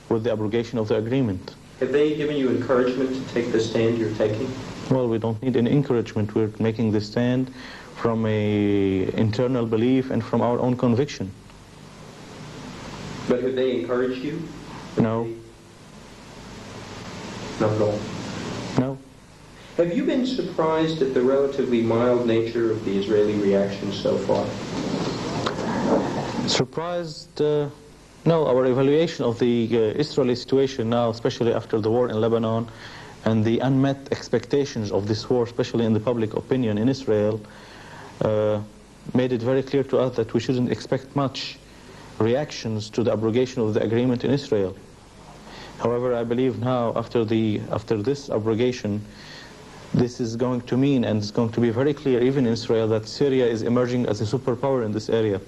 with the abrogation of the agreement. Have they given you encouragement to take the stand you're taking? Well, we don't need any encouragement. We're making the stand from a internal belief and from our own conviction. But have they encouraged you? No. Not at all? No. Have you been surprised at the relatively mild nature of the Israeli reaction so far? Surprised? No, our evaluation of the Israeli situation now, especially after the war in Lebanon, and the unmet expectations of this war, especially in the public opinion in Israel, made it very clear to us that we shouldn't expect much reactions to the abrogation of the agreement in Israel. However, I believe now, after this abrogation, this is going to mean, and it's going to be very clear even in Israel, that Syria is emerging as a superpower in this area,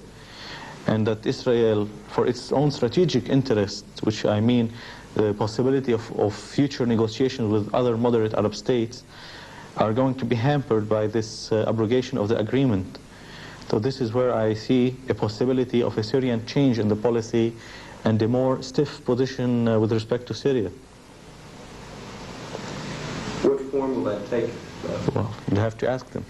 and that Israel, for its own strategic interests, which I mean the possibility of future negotiations with other moderate Arab states, are going to be hampered by this abrogation of the agreement. So this is where I see a possibility of a Syrian change in the policy and a more stiff position with respect to Syria. What form will that take? Well, you have to ask them.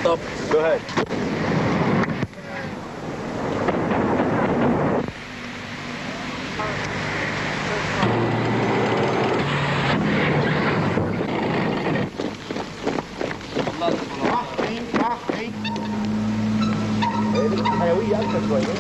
Stop. Go ahead. حيوية أكثر شوية.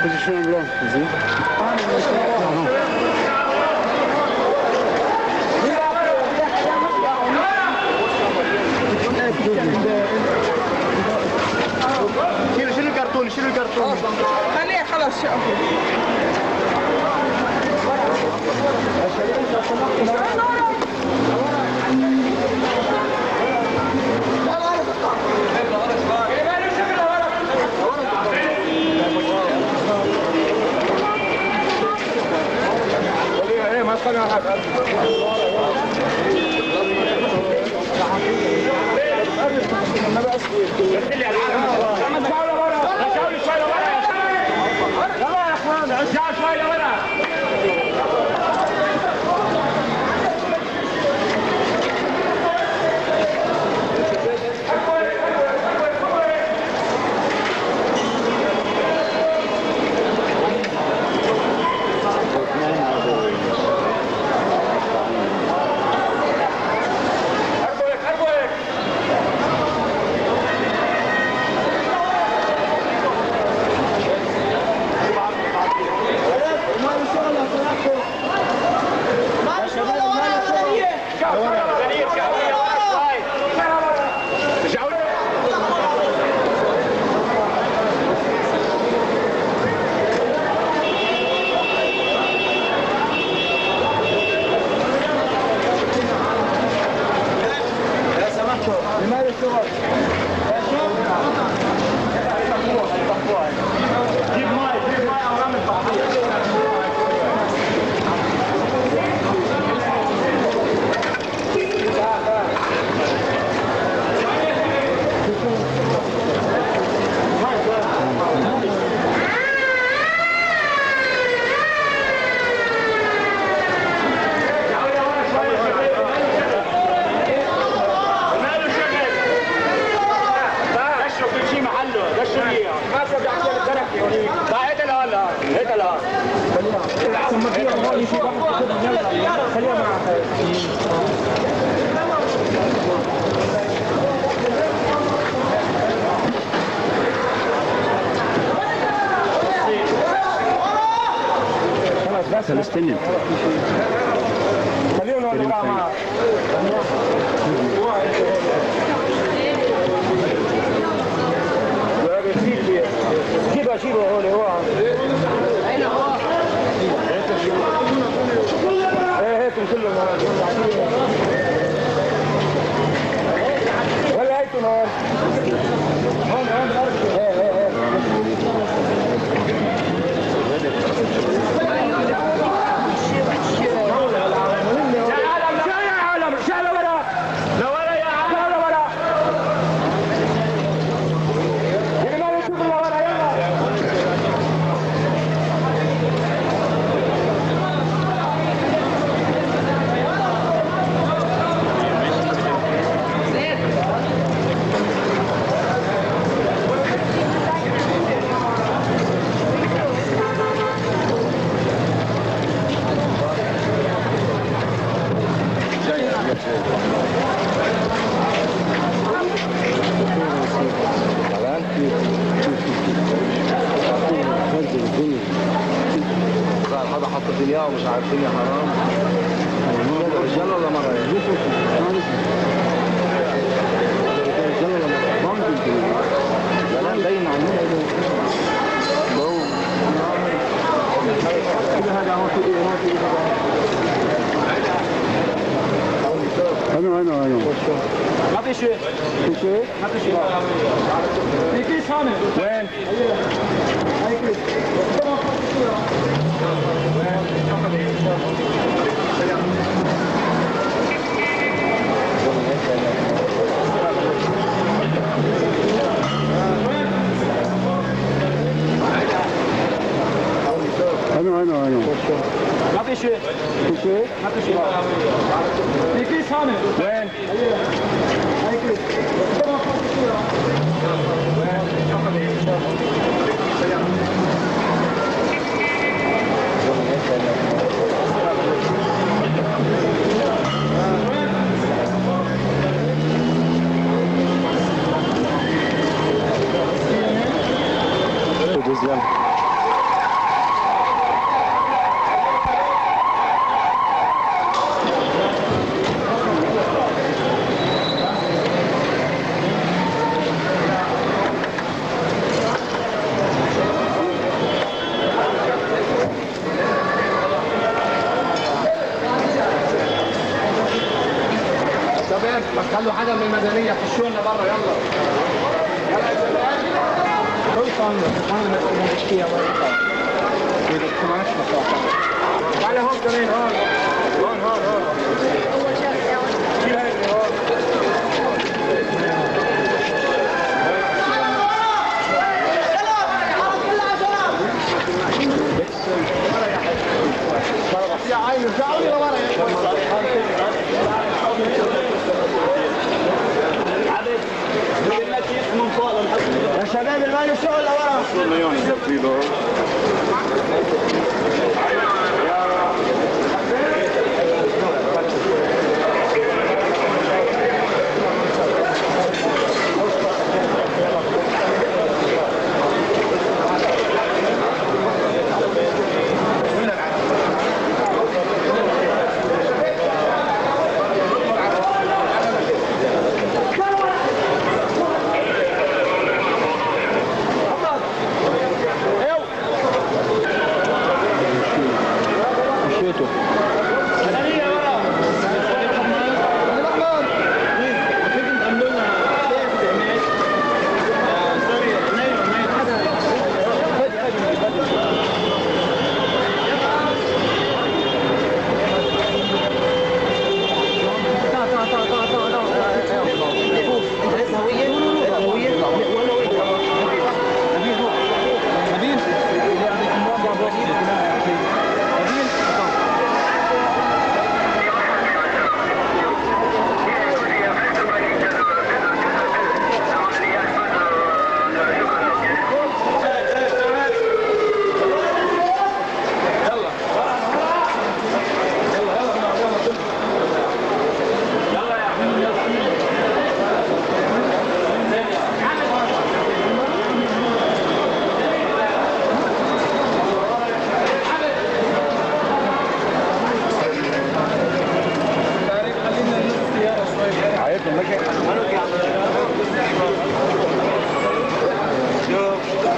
Position blanc. Vas-y. شيلوا الكرتون شيلوا الكرتون. خليه خلاص فلسطيني خليهم هون معك جيبوا هون هو اين هو؟ ايه هيكم كلهم ولا هيكم هون هون هذا حطت اياه ومش عارفين يا حرام. رجال ولا مرة؟ رجال ولا مرة؟ لا مبين عنه. انا ما في شيء ما في شيء في كيس هون وين؟ انا ما في شيء ما في شيء في كيس هون وين؟ جزيلا شباب ما تخلوا حاجه من المدنيه خشوا لنا بره يلا. يلا يا شباب. تعالى هون كمان هون. هون. شيل هاي هون. يا عيني ارجعوا لي لورا يا شباب المال الشغل لورا.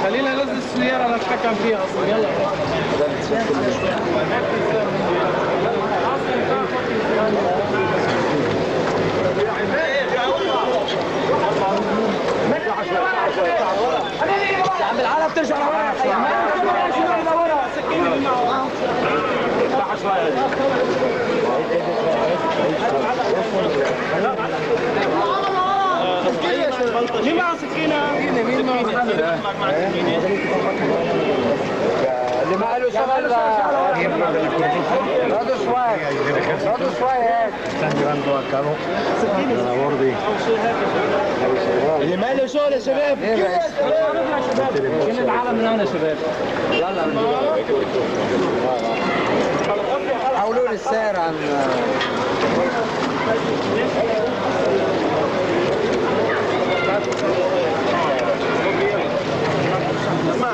خلينا ننزل السيارة نتحكم فيها اصلا يلا. يا عم العالم ترجع لورا. مين معه سكينة؟ مين معه سكينة؟ اللي ما له شغل رادوا شوي هيك. اللي ما له شغل يا شباب. شيل العالم من هنا يا شباب. يلا حولوا لي السير عن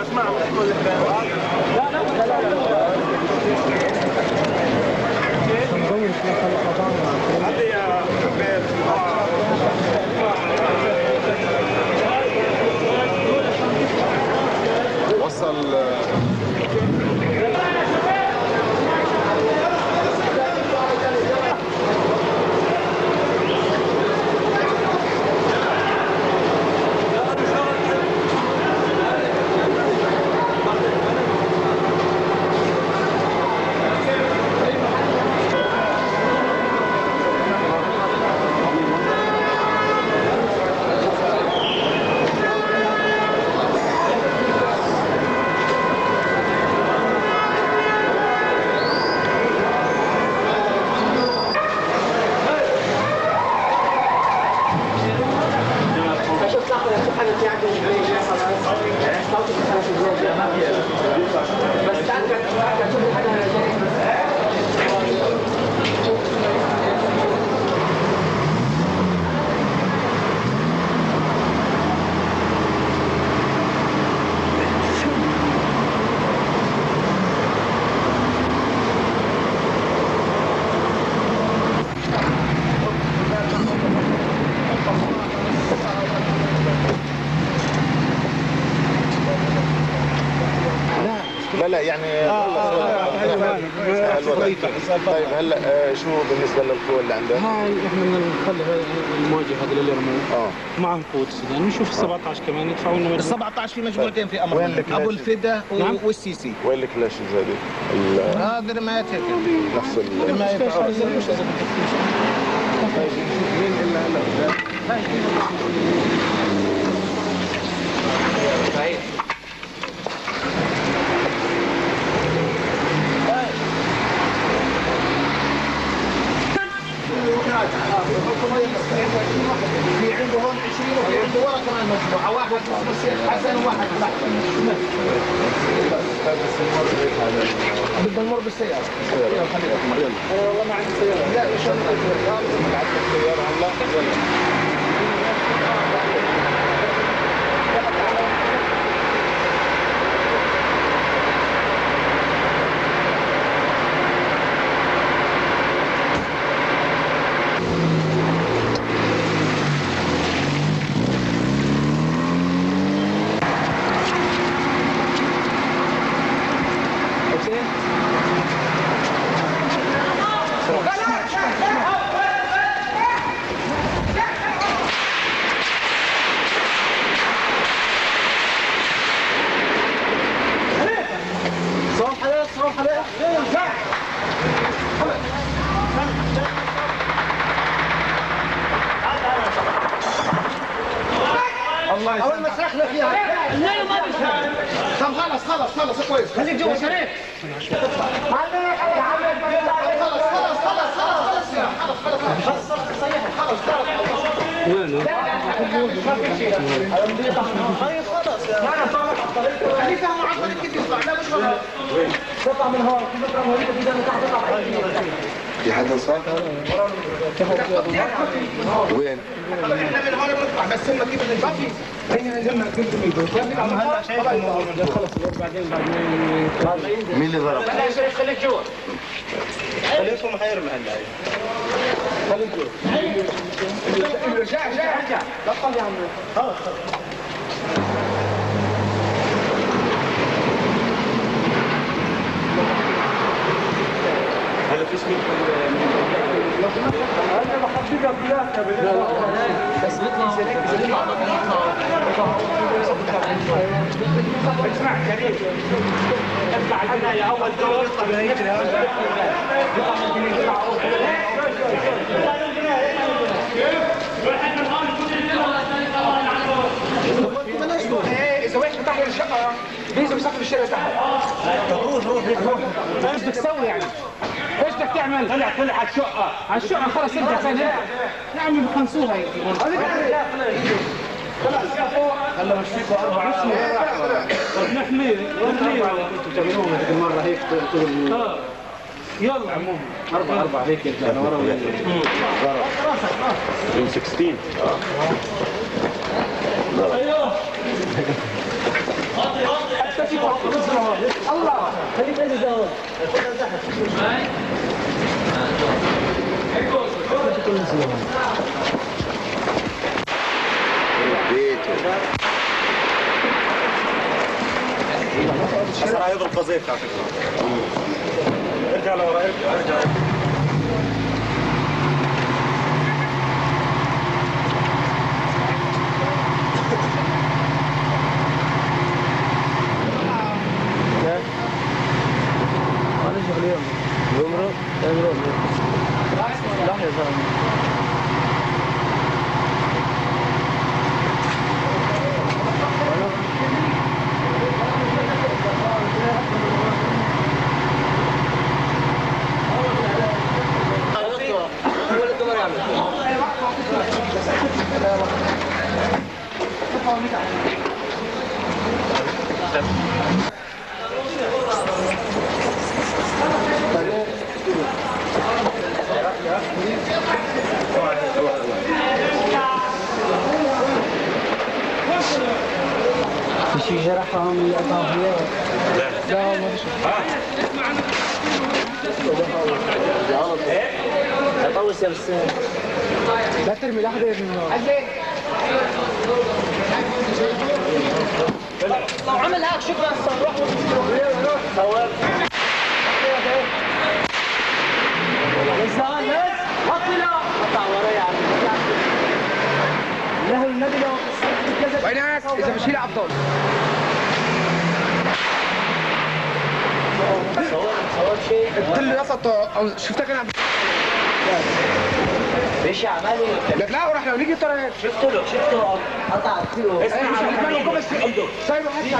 اسمع وصل طيب هلا شو بالنسبه للقوى اللي عندك؟ هاي احنا بدنا نخلي هاي المواجهه هذا اللي رموه معهم قوه السودان ونشوف ال 17 كمان يدفعوا لنا. ال 17 في مجموعتين في امر ابو الفدا والسيسي. وين الكلاشز هذه؟ هذه رمايات هيك نفس رمايات في عنده هون 20 وفي عنده ورا كمان مجموعه واحد حسن وواحد بدنا نمر بالسياره. يلا خلينا انا والله ما عندي سياره. لا ان شاء الله ما عندك سياره هلا. اول ما سرحنا فيها لا ما بيسمع. طب خلص كويس خليك جوا شريف. وينه؟ تطلع من هون في حدا صار؟ وين؟ احنا من هون بنطلع بس هم كيف بنجي خلينا نلمها كلهم يدوس. هلا شايف خلص بعدين مين اللي ضرب؟ لا يا شريف خليك جوا. خليكم حيرمي هلا. خليك جوا. رجع لا تطلع يا عمي. خلص هلا في اسمي انا بحبك بياك بس اسمع كريم اطلع البدايه اول دور يطلع من هيك اذا واحد فتح لي الشقه بينزل بيسقف الشارع تحت. روح ايش بدك تسوي يعني؟ ايش بدك تعمل؟ طلع على الشقه خلص ارجع ثاني. يا عمي بخنصوها هيك. هلا مش فيكم 4 طب نحميه انتوا بتعملوها هذيك المره هيك تقولوا يلا عموما 4 هيك انا ورا ولا من 16 ايوه الله خليك انت هون حسن هيضرب قذيفة على فكرة. ارجع لورا ارجع معلش اليوم يمرق لا يا زلمة في جرحة من الأطافية؟ لا ما فيش. طوس يا بس لا ترمي لحظة لو عمل هيك شكرا روح وينك؟ إذا بشيل أفضل. صور شيء. قلت له يا شفتك أنا. ايش عمالي؟ لك لا وراح لو نيجي ترى شفته قطع فيه. اسمع سايبه حتى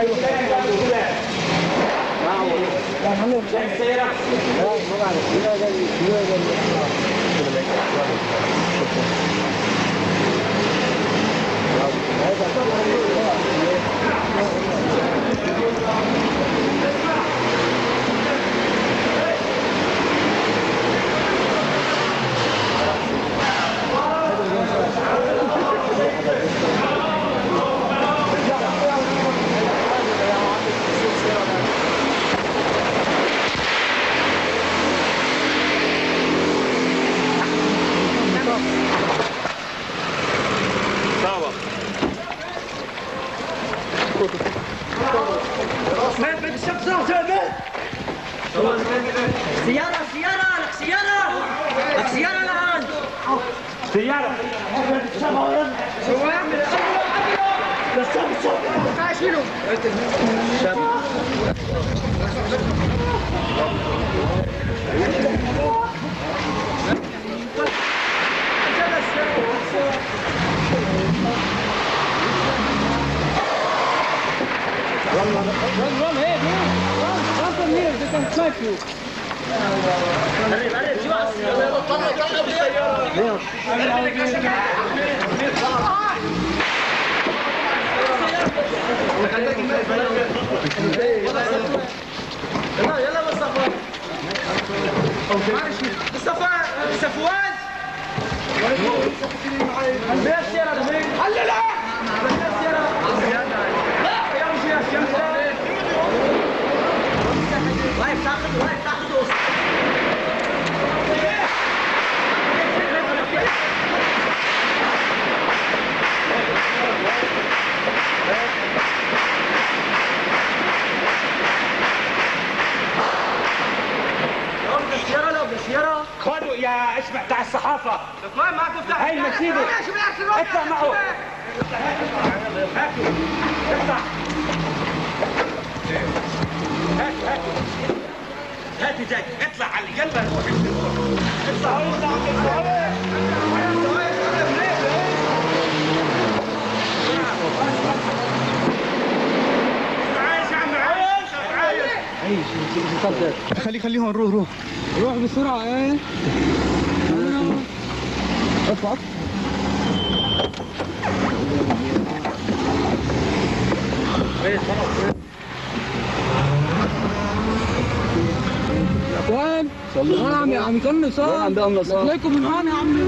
يا اسمع بتاع الصحافة هاي المسيدة اطلع معه هاتوا اطلع هاتوا جاي اطلع علي يلا روح اطلع خليه هون روح بسرعة ايه اطلع وين؟ هون يا عم كنس ليكم من هون يا عمي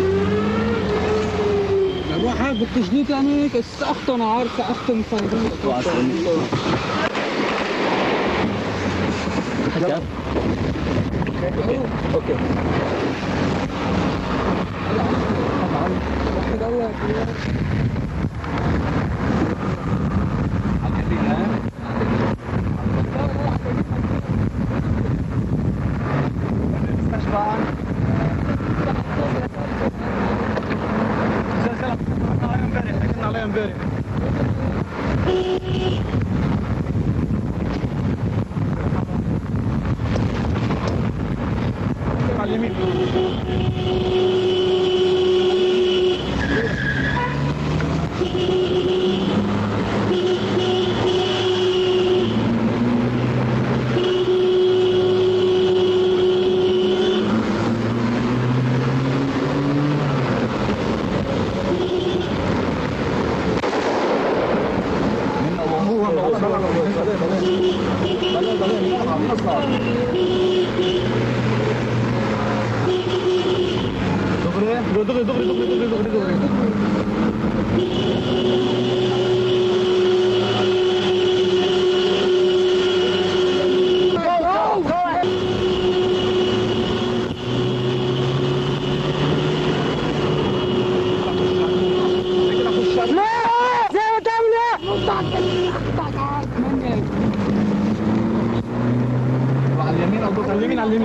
روح هيك بالتجديد يعني هيك اختن عارفة اختن اوكي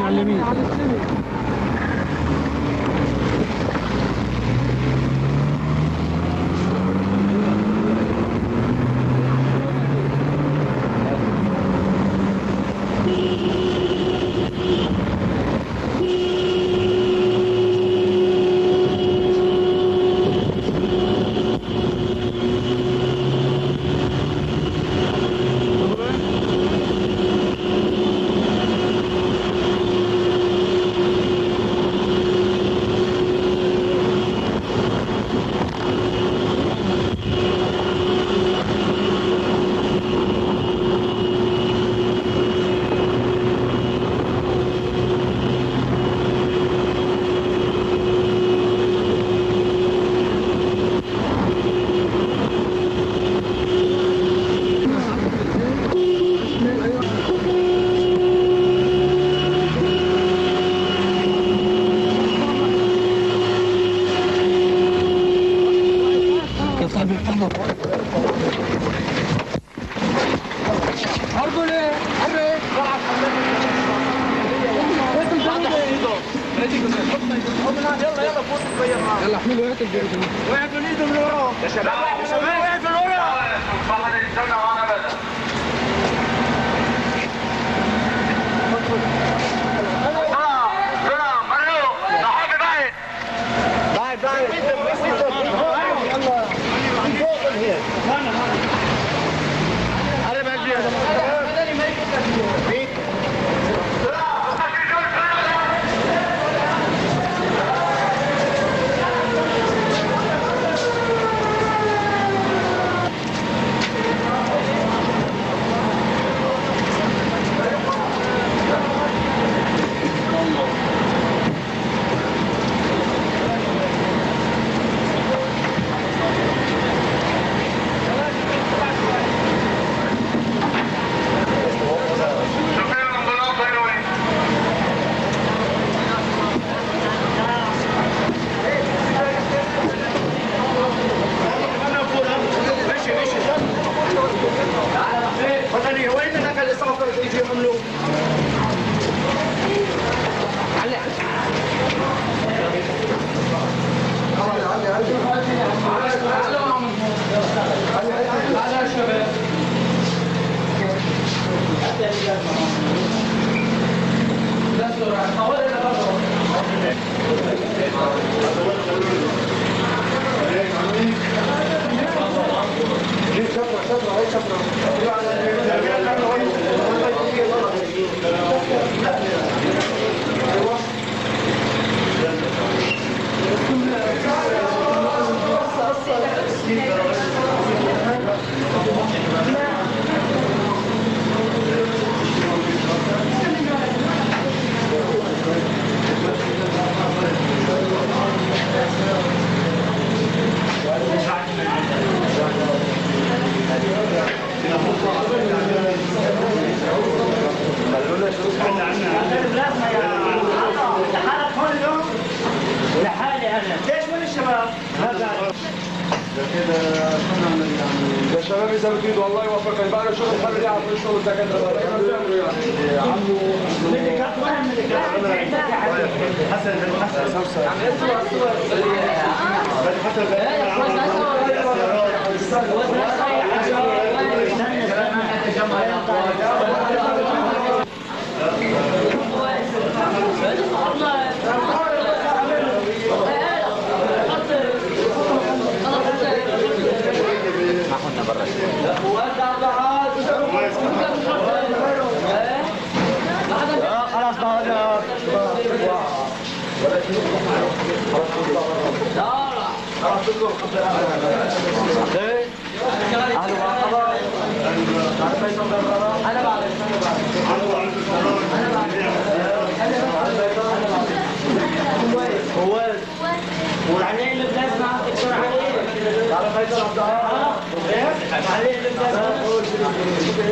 على اليمين يلا احملوا هات الجريد. وقعوا ايده من وراه يا شباب، يا شباب وقعوا من وراه. فقد الجنة وانا بدأ. سلام مرلو صحابي بعيد. بعيد يا شباب اذا بتريدوا الله يوفقكم بقى شغل حر يعرف الشغل الدكاتره خلاص والعليه اللي بلازمة الدكتور عليه تعرف فيصل عبد الله عليه اللي بلازمة